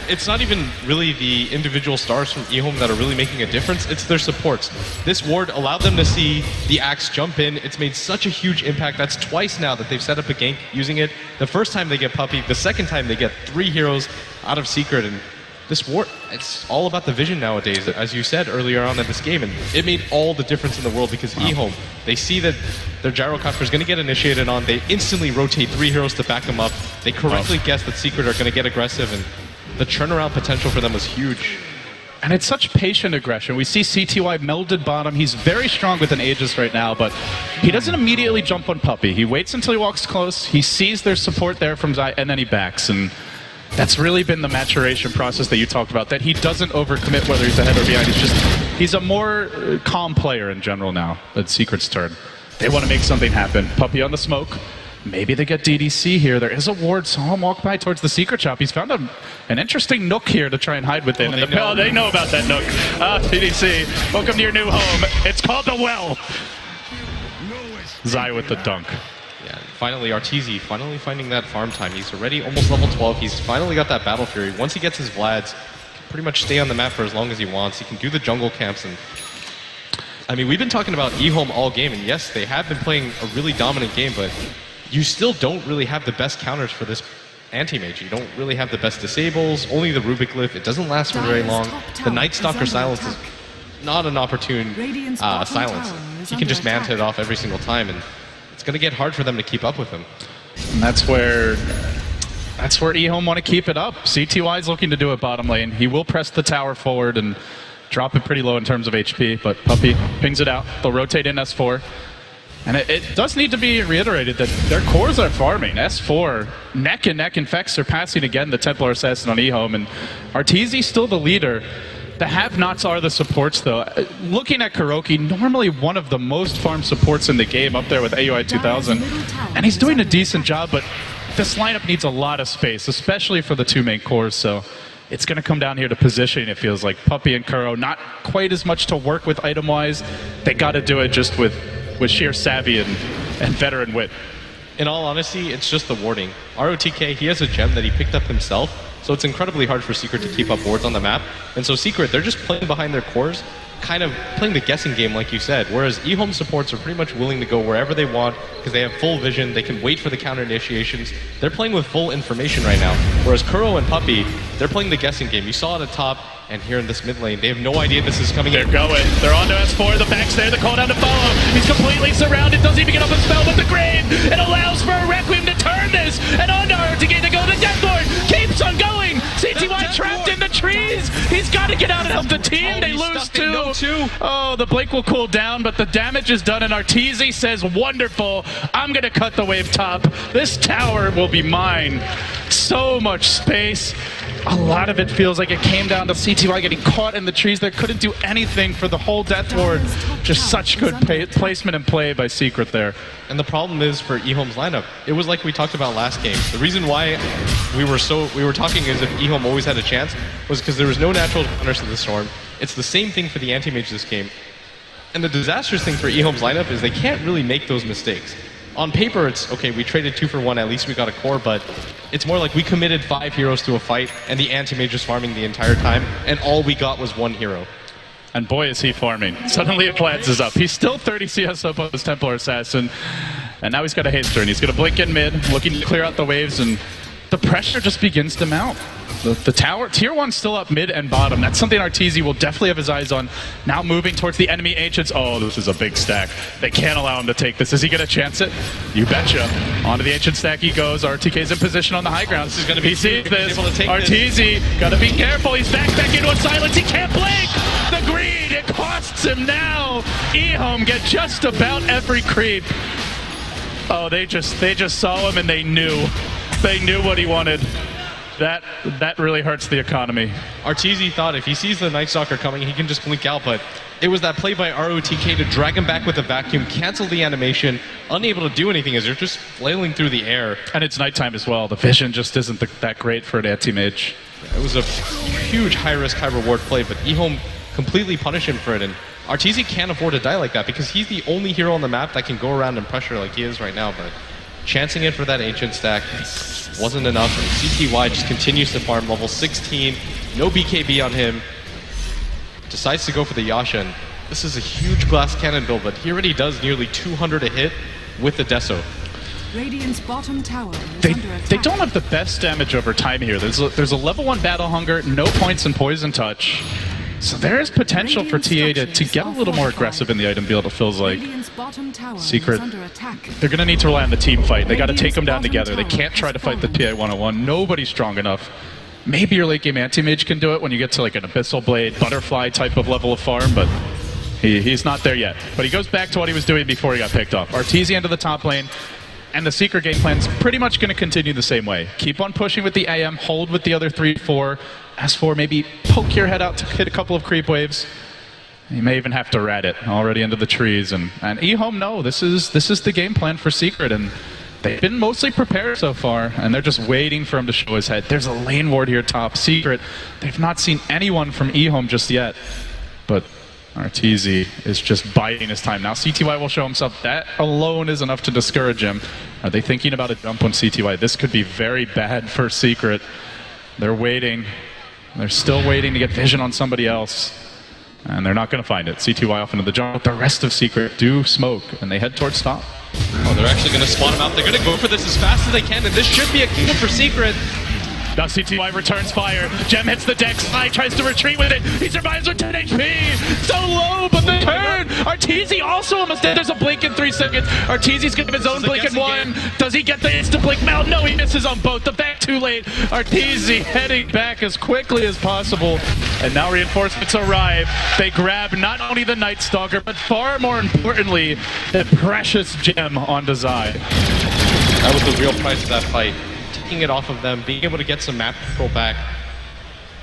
It's not even really the individual stars from EHOME that are really making a difference. It's their supports. This ward allowed them to see the Axe jump in. It's made such a huge impact. That's twice now that they've set up a gank using it. The first time they get Puppey. The second time they get 3 heroes out of Secret. And this ward, it's all about the vision nowadays, as you said earlier on in this game. And it made all the difference in the world, because EHOME, they see that their gyrocopter is going to get initiated on. They instantly rotate 3 heroes to back them up. They correctly guess that Secret are going to get aggressive, and the turnaround potential for them was huge. And it's such patient aggression. We see CTY melded bottom. He's very strong with an Aegis right now, but he doesn't immediately jump on Puppey. He waits until he walks close. He sees their support there from Zai, and then he backs. And that's really been the maturation process that you talked about, that he doesn't overcommit whether he's ahead or behind. He's a more calm player in general now. That's Secret's turn. They want to make something happen. Puppey on the smoke. Maybe they get DDC here. There is a ward. Saw him walk by towards the Secret shop. He's found an interesting nook here to try and hide within. They know about that nook. DDC, welcome to your new home. It's called the Well. Zai with the dunk. Yeah, finally Arteezy finally finding that farm time. He's already almost level 12. He's finally got that Battle Fury. Once he gets his Vlads, he can pretty much stay on the map for as long as he wants. He can do the jungle camps. And I mean, we've been talking about EHOME all game, and yes, they have been playing a really dominant game, but you still don't really have the best counters for this anti-mage. You don't really have the best disables, only the Rubik Glyph. It doesn't last for very long. The Night Stalker silence is not an opportune silence. He can just man-hit it off every single time, and it's going to get hard for them to keep up with him. And that's where EHOME want to keep it up. CTY is looking to do it bottom lane. He will press the tower forward and drop it pretty low in terms of HP, but Puppey pings it out. They'll rotate in S4. And it does need to be reiterated that their cores are farming. S4, neck and neck, in fact, surpassing again the Templar Assassin on EHOME. And Arteezy still the leader. The have-nots are the supports, though. Looking at Kuroki, normally one of the most farmed supports in the game, up there with AUI 2000. And he's doing a decent job, but this lineup needs a lot of space, especially for the 2 main cores. So it's going to come down here to positioning, it feels like. Puppey and Kuro, not quite as much to work with item-wise. They got to do it just with sheer savvy and veteran wit. In all honesty, it's just the warding. ROTK, he has a gem that he picked up himself, so it's incredibly hard for Secret to keep up wards on the map. And so Secret, they're just playing behind their cores, kind of playing the guessing game like you said, whereas EHOME supports are pretty much willing to go wherever they want because they have full vision, they can wait for the counter initiations. They're playing with full information right now, whereas Kuro and Puppey, they're playing the guessing game. You saw it at top, and here in this mid lane, they have no idea this is coming in. They're going. They're on to S4. The back's there. The call down to follow. He's completely surrounded. Doesn't even get up a spell, but the grave. It allows for a Requiem to turn this. And on to RTK to go. The Death Lord keeps on going. CTY trapped in the trees. He's got to get out and help the team. They lose 2. Oh, the Blink will cool down, but the damage is done. And Arteezy says, wonderful. I'm going to cut the wave top. This tower will be mine. So much space. A lot of it feels like it came down to CTY getting caught in the trees. They couldn't do anything for the whole Death Ward. Just such good placement and play by Secret there. And the problem is for EHOME's lineup, it was like we talked about last game. The reason why we were talking as if EHOME always had a chance was because there was no natural counters to the Storm. It's the same thing for the anti-mage this game. And the disastrous thing for EHOME's lineup is they can't really make those mistakes. On paper, it's, okay, we traded 2 for 1, at least we got a core, but it's more like we committed 5 heroes to a fight, and the anti-mage was farming the entire time, and all we got was 1 hero. And boy, is he farming. Suddenly it is up. He's still 30 CS up on his Templar Assassin, and now he's got a haste turn. He's going to blink in mid, looking to clear out the waves, and the pressure just begins to mount. The tower, tier 1 still up mid and bottom. That's something RTZ will definitely have his eyes on. Now moving towards the enemy ancients. Oh, this is a big stack. They can't allow him to take this. Is he going to chance it? You betcha. Onto the ancient stack he goes. RTK's in position on the high ground. This is going to be. He sees this. RTZ, got to be careful. He's back into a silence. He can't blink. The greed, it costs him now. EHOME get just about every creep. Oh, they just saw him and they knew. They knew what he wanted. That really hurts the economy. RTZ thought if he sees the Night Stalker coming, he can just blink out, but it was that play by ROTK to drag him back with the vacuum, cancel the animation, unable to do anything as they're just flailing through the air. And it's nighttime as well. The vision just isn't that great for an anti-mage. It was a huge high-risk, high-reward play, but EHOME completely punished him for it, and RTZ can't afford to die like that because he's the only hero on the map that can go around and pressure like he is right now, but chancing it for that ancient stack wasn't enough, and CTY just continues to farm level 16, no BKB on him, decides to go for the Yasha, and this is a huge glass cannon build, but he already does nearly 200 a hit with the Deso. Radiant's bottom tower is They under attack. don't have the best damage over time here. There's a level 1 battle hunger, no points in poison touch. So there is potential for TA to get a little more aggressive in the item build, it feels like. Radiant's bottom tower Secret. is under attack. They're going to need to rely on the team fight. They got to take them down together. They can't try to fight the TA 101. Nobody's strong enough. Maybe your late game anti-mage can do it when you get to like an Abyssal Blade, Butterfly type of level of farm, but he's not there yet. But he goes back to what he was doing before he got picked off. RTZ into the top lane, and the Secret game plan's pretty much going to continue the same way. Keep on pushing with the AM, hold with the other 3-4. S4, maybe poke your head out to hit a couple of creep waves. You may even have to rat it already into the trees. And EHOME, no, this is the game plan for Secret, and they've been mostly prepared so far, and they're just waiting for him to show his head. There's a lane ward here top. Secret, they've not seen anyone from EHOME just yet, but RTZ is just biding his time. Now CTY will show himself. That alone is enough to discourage him. Are they thinking about a jump on CTY? This could be very bad for Secret. They're waiting. They're still waiting to get vision on somebody else. And they're not going to find it. CTY off into the jump. The rest of Secret do smoke, and they head towards top. Oh, they're actually going to spawn him out. They're going to go for this as fast as they can, and this should be a kill for Secret. Now CTY returns fire. Gem hits the deck. Sly tries to retreat with it. He survives with 10 HP. So low, but the turn. RTZ also almost dead. There's a blink in 3 seconds. RTZ's going to have his own blink in 1. Does he get the instant blink? No, he misses on both. The back too late. RTZ heading back as quickly as possible. And now reinforcements arrive. They grab not only the Night Stalker, but far more importantly, the precious gem onto Zai. That was the real price of that fight. Taking it off of them, being able to get some map control back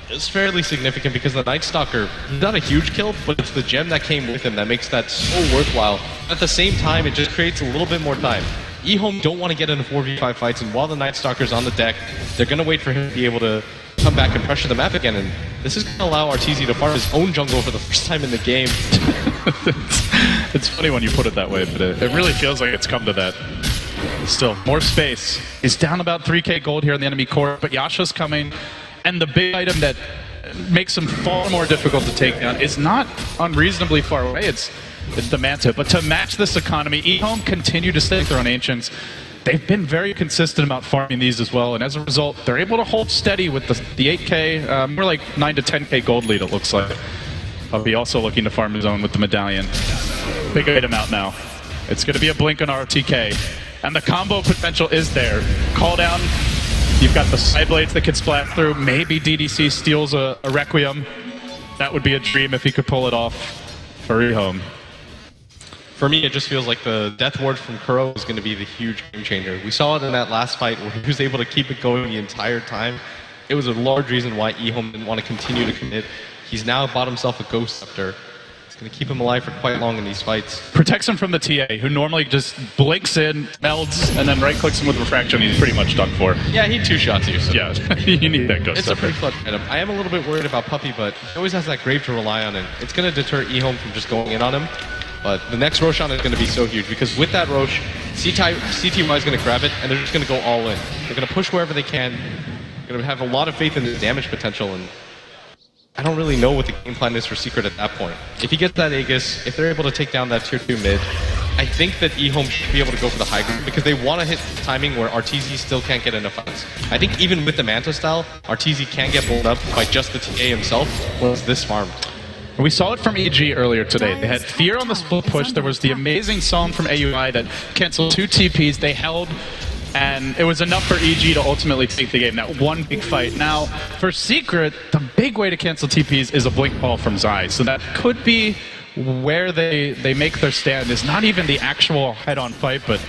is fairly significant because the Night Stalker, not a huge kill, but it's the gem that came with him that makes that so worthwhile. At the same time, it just creates a little bit more time. EHOME don't want to get into 4v5 fights, and while the Night Stalker's on the deck, they're going to wait for him to be able to come back and pressure the map again, and this is going to allow RTZ to farm his own jungle for the first time in the game. It's funny when you put it that way, but it really feels like it's come to that. Still, more space. He's down about 3k gold here in the enemy core, but Yasha's coming, and the big item that makes him far more difficult to take down is not unreasonably far away. It's the Manta. But to match this economy, EHOME continue to stake their own Ancients. They've been very consistent about farming these as well, and as a result, they're able to hold steady with the 8k, more like 9 to 10k gold lead, it looks like. Puppy also looking to farm his own with the medallion. Big item out now. It's going to be a blink on RTK. And the combo potential is there. Call down. You've got the side blades that can splat through. Maybe DDC steals a Requiem. That would be a dream if he could pull it off for EHOME. For me, it just feels like the Death Ward from Kuro is going to be the huge game changer. We saw it in that last fight where he was able to keep it going the entire time. It was a large reason why EHOME didn't want to continue to commit. He's now bought himself a Ghost Scepter. Going to keep him alive for quite long in these fights. Protects him from the TA, who normally just blinks in, melds, and then right-clicks him with Refraction. He's pretty much done for. Yeah, he two-shots you. So. Yeah, you need that Ghost It's Scepter. a pretty clutch item. I am a little bit worried about Puppy, but he always has that Grave to rely on, and it's going to deter EHOME from just going in on him. But the next Roshan is going to be so huge, because with that Rosh, CTY is going to grab it, and they're just going to go all in. They're going to push wherever they can. They're going to have a lot of faith in the damage potential, and I don't really know what the game plan is for Secret at that point. If he gets that Aegis, if they're able to take down that tier 2 mid, I think that EHOME should be able to go for the high ground because they want to hit timing where RTZ still can't get enough fights. I think even with the Manta style, RTZ can get blown up by just the TA himself once this farmed. We saw it from EG earlier today. They had fear on the split push. There was the amazing song from AUI that canceled 2 TPs. They held, and it was enough for EG to ultimately take the game. That one big fight. Now, for Secret, the big way to cancel TPs is a blink ball from Zai. So that could be where they make their stand. Is not even the actual head-on fight, but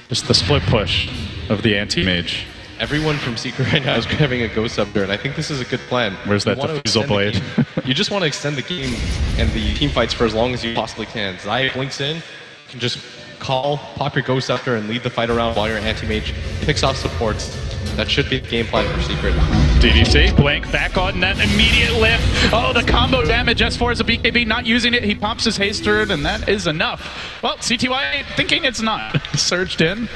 just the split push of the anti-mage. Everyone from Secret right now is grabbing a Ghost Scepter, and I think this is a good plan. Where's that diffusal blade? You just want to extend the game and the team fights for as long as you possibly can. Zai blinks in, you can just call, pop your Ghost Scepter, and lead the fight around while your anti-mage picks off supports. That should be the game plan for Secret. DDC, blink, back on that immediate lift. Oh, the combo damage. S4 is a BKB, not using it. He pops his haster, and that is enough. Well, CTY thinking it's not. Surged in,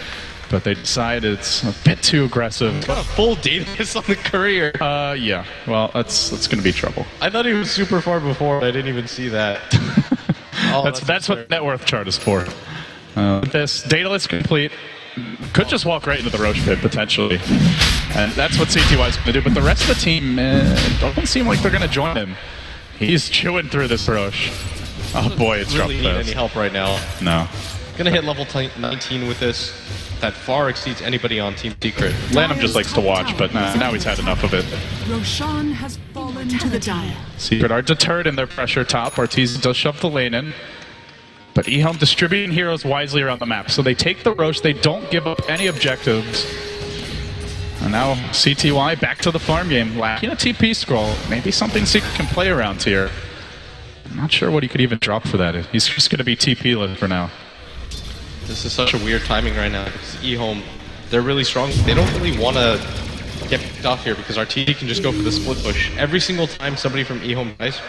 but they decide it's a bit too aggressive. Got a full Daedalus on the career. Yeah. Well, that's going to be trouble. I thought he was super far before, but I didn't even see that. That's what net worth chart is for. This Daedalus complete. Could just walk right into the Roche pit, potentially. And that's what CTY is going to do. But the rest of the team doesn't seem like they're going to join him. He's chewing through this Roche. Oh boy, it's dropped really fast. need any help right now. No. Gonna hit level 19 with this. That far exceeds anybody on Team Secret. Lanham just likes to watch, but now he's had enough of it. Roshan has fallen to the dire. Secret are deterred in their pressure top. Ortiz does shove the lane in. But EHOME distributing heroes wisely around the map. So they take the Roche, they don't give up any objectives. And now CTY back to the farm game, lacking a TP scroll. Maybe something Secret can play around here. I'm not sure what he could even drop for that. He's just going to be TP-less for now. This is such a weird timing right now because EHOME, they're really strong. They don't really want to get picked off here because RTZ can just go for the split push. Every single time somebody from EHOME dies,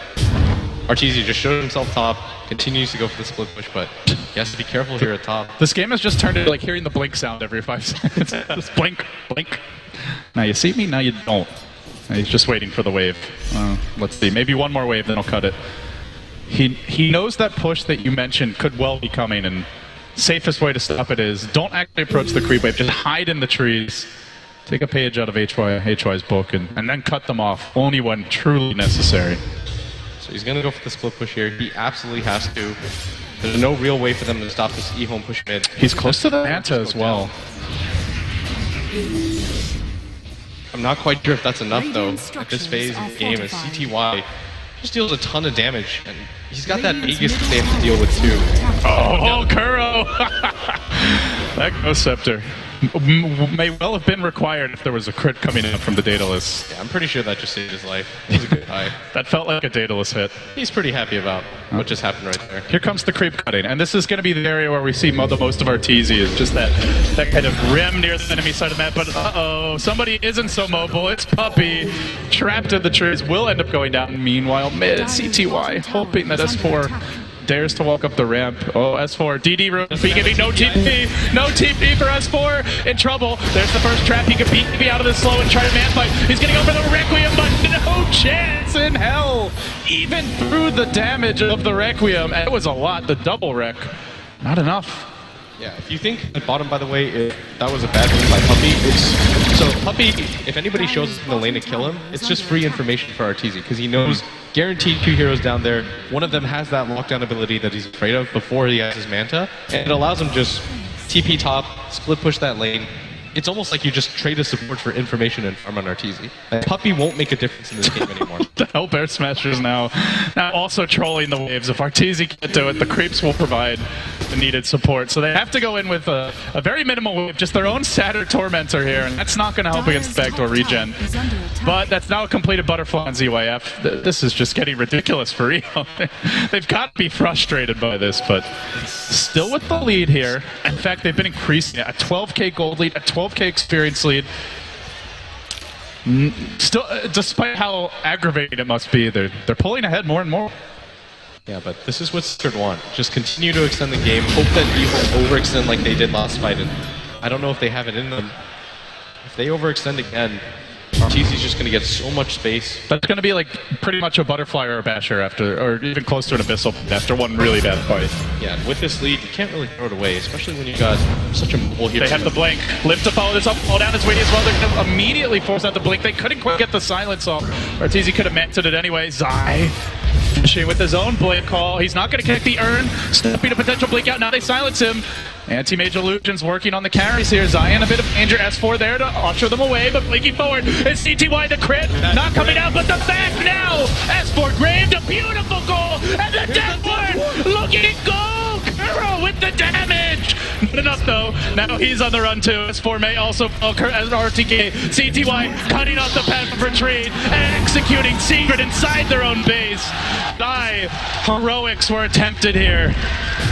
RTZ just showed himself top, continues to go for the split push, but he has to be careful here at top. This game has just turned into like hearing the blink sound every 5 seconds. Just blink, blink. Now you see me, now you don't. Now he's just waiting for the wave. Let's see, maybe one more wave, then he'll cut it. He knows that push that you mentioned could well be coming, and safest way to stop it is don't actually approach the creep wave, just hide in the trees. Take a page out of HY's book and then cut them off, only when truly necessary. So he's going to go for the split push here. He absolutely has to. There's no real way for them to stop this EHOME push mid. He's close to the Manta as well. I'm not quite sure if that's enough, though, at this phase of the game, as CTY just deals a ton of damage, and he's got that Aegis that they have to deal with, too. Oh, Kuro! That Ghost Scepter may well have been required if there was a crit coming in from the Daedalus. Yeah, I'm pretty sure that just saved his life. It was a good high. That felt like a Daedalus hit. He's pretty happy about what just happened right there. Here comes the creep cutting, and this is going to be the area where we see the most of our TZ, is just that kind of rim near the enemy side of the map. But uh-oh, somebody isn't so mobile. It's Puppy, trapped in the trees, will end up going down. Meanwhile, mid CTY, hoping that S4 dares to walk up the ramp. Oh, S4, DD room, BKB, no TP, no TP for S4, in trouble. There's the first trap, he could BKB out of this slow and try to man fight. He's gonna go for the Requiem, but no chance in hell. Even through the damage of the Requiem, and it was a lot, the double wreck, not enough. Yeah, if you think at bottom, by the way, that was a bad move by Puppy, so Puppy, if anybody shows up in the lane to kill him, it's just free information for RTZ, because he knows guaranteed 2 heroes down there. One of them has that lockdown ability that he's afraid of before he has his Manta, and it allows him just TP top, split push that lane. It's almost like you just trade a support for information and farm on RTZ. And Puppy won't make a difference in this game anymore. The hell Bear Smashers now also trolling the waves. If RTZ can't do it, the creeps will provide the needed support. So they have to go in with a very minimal wave, just their own Satyr Tormentor here, and that's not going to help against backdoor regen. But that's now a completed Butterfly on ZYF. This is just getting ridiculous for Rio. They've got to be frustrated by this, but still with the lead here. In fact, they've been increasing it. A 12k gold lead, a 12k experience lead. Still, despite how aggravating it must be, they're pulling ahead more and more. Yeah, but this is what Secret want. Just continue to extend the game. Hope that EHOME overextend like they did last fight. And I don't know if they have it in them. If they overextend again, TZ's just going to get so much space. That's going to be like pretty much a butterfly or a basher after, or even close to an abyssal after one really bad fight. Yeah, and with this lead, you can't really throw it away, especially when you got such a mobile hero. They have the blink. Live to follow this up, fall down his way as well. They're going to immediately force out the blink. They couldn't quite get the silence off. Arteezy could have manted it anyway. Zai finishing with his own blink call. He's not going to kick the urn, stepping a potential blink out. Now they silence him. Anti-Mage Illusions working on the carries here. Zion a bit of danger. S4 there to usher them away, but blinking forward. It's CTY the crit. Not coming out, but the back now. S4 graved a beautiful goal. And the deathward looking goal. Kuro with the damage. Not enough though. Now he's on the run too. S4 may also fall as RTK. CTY cutting off the path of retreat and executing Secret inside their own base. Heroics were attempted here,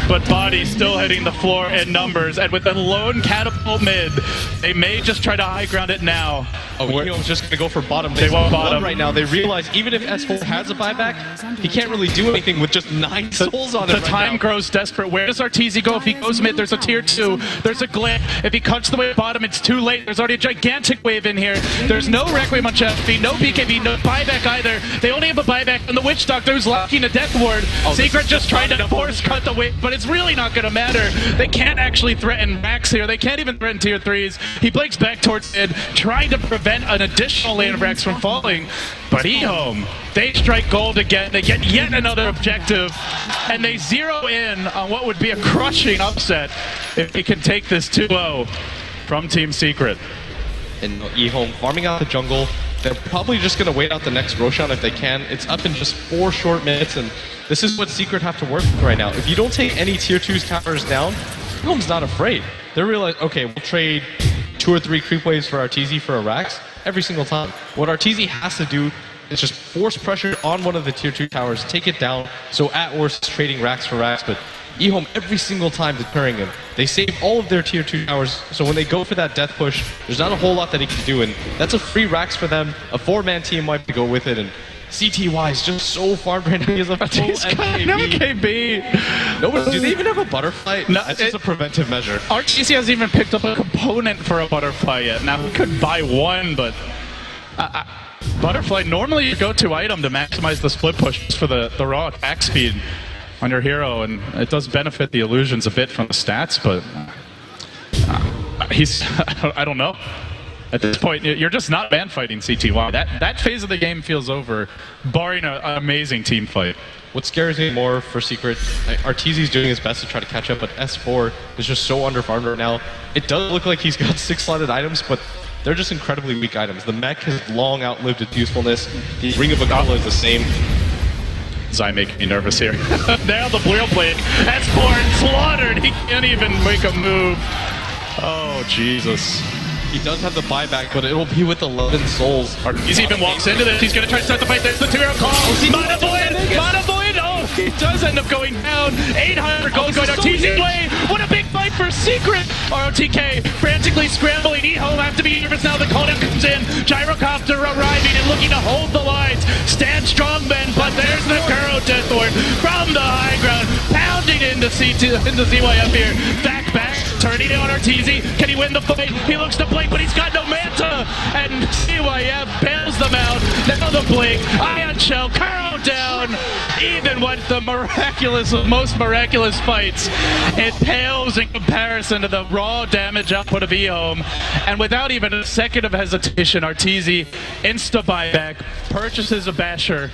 but Body still hitting the floor in numbers, and with the lone catapult mid, they may just try to high ground it now. Oh, EHOME's just going to go for bottom. They want bottom right now. They realize even if S4 has a buyback, he can't really do anything with just 9 souls on it. The time grows desperate. Where does Arteezy go? If he goes mid, there's a tier 2. There's a glitch. If he cuts the way bottom, it's too late. There's already a gigantic wave in here. There's no Requiem on FB, no BKB, no buyback either. They only have a buyback on the Witch Doctor who's locking a death ward. Secret just trying to force cut the wave, but it's really not going to matter. They can't actually threaten Max here. They can't even threaten tier 3s. He blinks back towards mid, trying to prevent an additional lane of Rex from falling. But EHOME, they strike gold again. They get yet another objective, and they zero in on what would be a crushing upset if they can take this 2-0 from Team Secret. And EHOME farming out the jungle. They're probably just going to wait out the next Roshan if they can. It's up in just 4 short minutes, and this is what Secret have to work with right now. If you don't take any tier 2's towers down, EHOME's not afraid. They realize, okay, we'll trade 2 or 3 creep waves for Arteezy for a Rax every single time. What Arteezy has to do is just force pressure on one of the tier 2 towers, take it down, so at worst it's trading Rax for Rax, but EHOME every single time deterring him. They save all of their tier 2 towers, so when they go for that death push, there's not a whole lot that he can do, and that's a free Rax for them, a 4-man team wipe to go with it, and CTY is just so farmed right now. He has a full MKB. No, do they even have a butterfly? No, that's just a preventive measure. Arteezy hasn't even picked up a component for a butterfly yet. Now, he could buy one, but butterfly, normally your go-to item to maximize the split push for the raw attack speed on your hero, and it does benefit the illusions a bit from the stats, but he's, I don't know. At this point, you're just not ban fighting CTY. That phase of the game feels over, barring an amazing team fight. What scares me more for Secret, Arteezy's doing his best to try to catch up, but S4 is just so underfarmed right now. It does look like he's got 6-slotted items, but they're just incredibly weak items. The mech has long outlived its usefulness. The Ring of Agala is the same. Zai making me nervous here. Now the Blue Blade. S4 slaughtered. He can't even make a move. Oh, Jesus. He does have the buyback, but it'll be with 11 souls. He even walks into this. He's going to try to start the fight. There's the 2-hero call. Mana Void! Mana Void! Oh, he does end up going down. 800 gold going Arteezy way. What a big fight for Secret. ROTK frantically scrambling. EHOME have to be nervous now. The call down comes in. Gyrocopter arriving and looking to hold the lines. Stand strong, men, but there's the Kuro Deathward from the high ground. Pounding into ZYF here. Back, turning it on Arteezy. Can he win the fight? He looks to blink, but he's got no manta. And ZYF bails them out. Now the blink. Ion Shell. Kuro down. Even with the most miraculous fights, it pales in comparison to the raw damage output of EHOME. And without even a second of hesitation, Arteezy insta buyback, purchases a basher.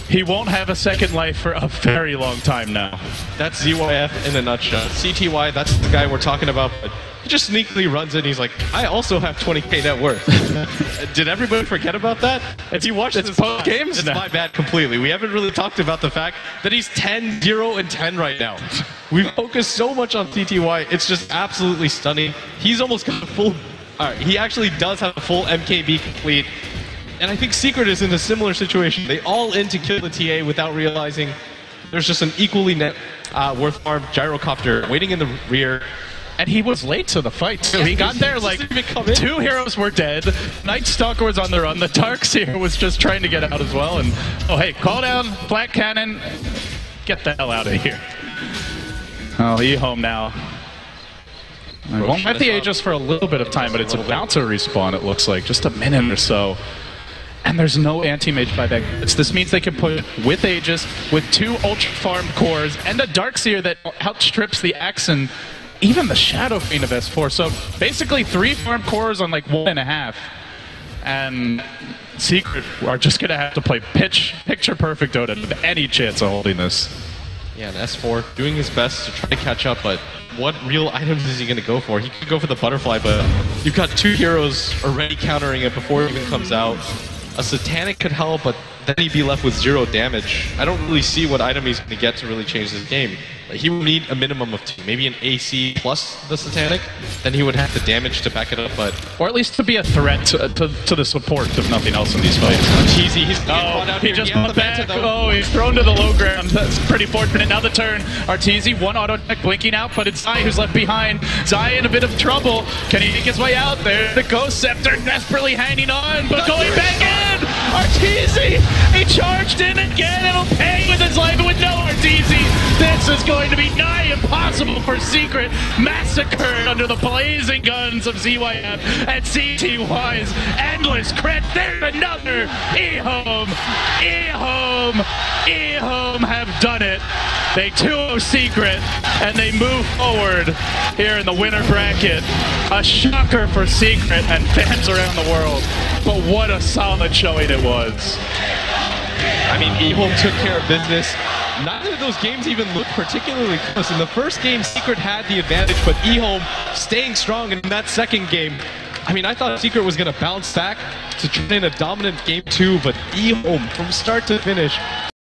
He won't have a second life for a very long time now. That's ZYF in a nutshell. CTY, that's the guy we're talking about, but he just sneakily runs in. He's like, I also have 20k net worth. Did everybody forget about that? If you watch this post games, it's my bad completely. We haven't really talked about the fact that he's 10, 0, and 10 right now. We've focused so much on CTY. It's just absolutely stunning. He's almost got a full... All right, he actually does have a full MKB complete. And I think Secret is in a similar situation. They all in to kill the TA without realizing there's just an equally net worth farm Gyrocopter waiting in the rear. And he was late to the fight, too. He got there like 2 heroes were dead. Night Stalker was on the run. The Darkseer was just trying to get out as well. And, oh, hey, call down, Black Cannon. Get the hell out of here. Oh, EHOME now. I won't have the Aegis for a little bit of time, but it's about to respawn, it looks like. Just a minute or so. And there's no anti-mage buyback. This means they can put with Aegis, with 2 ultra-farmed cores, and a Darkseer that outstrips the Axe and even the Shadow Fiend of S4. So basically 3 farm cores on like 1.5. And Secret are just going to have to play picture-perfect Dota with any chance of holding this. Yeah, and S4 doing his best to try to catch up, but what real items is he going to go for? He could go for the butterfly, but you've got 2 heroes already countering it before it even comes out. A Satanic could help, but then he'd be left with 0 damage. I don't really see what item he's going to get to really change this game. Like, he would need a minimum of 2, maybe an AC plus the Satanic. Then he would have the damage to back it up, but... Or at least to be a threat to the support, if nothing else, in these fights. Cheesy, he's he just got back. Oh, he's thrown to the low ground. That's pretty fortunate. Now the turn. Arteezy, 1 auto deck blinking out, but it's Zai who's left behind. Zai in a bit of trouble. Can he make his way out there? The Ghost Scepter desperately hanging on, but going back in! Arteezy! He charged in again. It'll pay with his life, with no Arteezy. This is going to be nigh impossible for Secret. Massacred under the blazing guns of ZYF and CTY's endless crit. There's another EHOME. EHOME. EHOME have done it. They 2-0 Secret and they move forward here in the winner bracket. A shocker for Secret and fans around the world. But what a solid showing it was. I mean, EHOME took care of business. Neither of those games even looked particularly close. In the first game, Secret had the advantage, but EHOME staying strong in that second game. I mean, I thought Secret was going to bounce back to turn in a dominant game 2, but EHOME, from start to finish,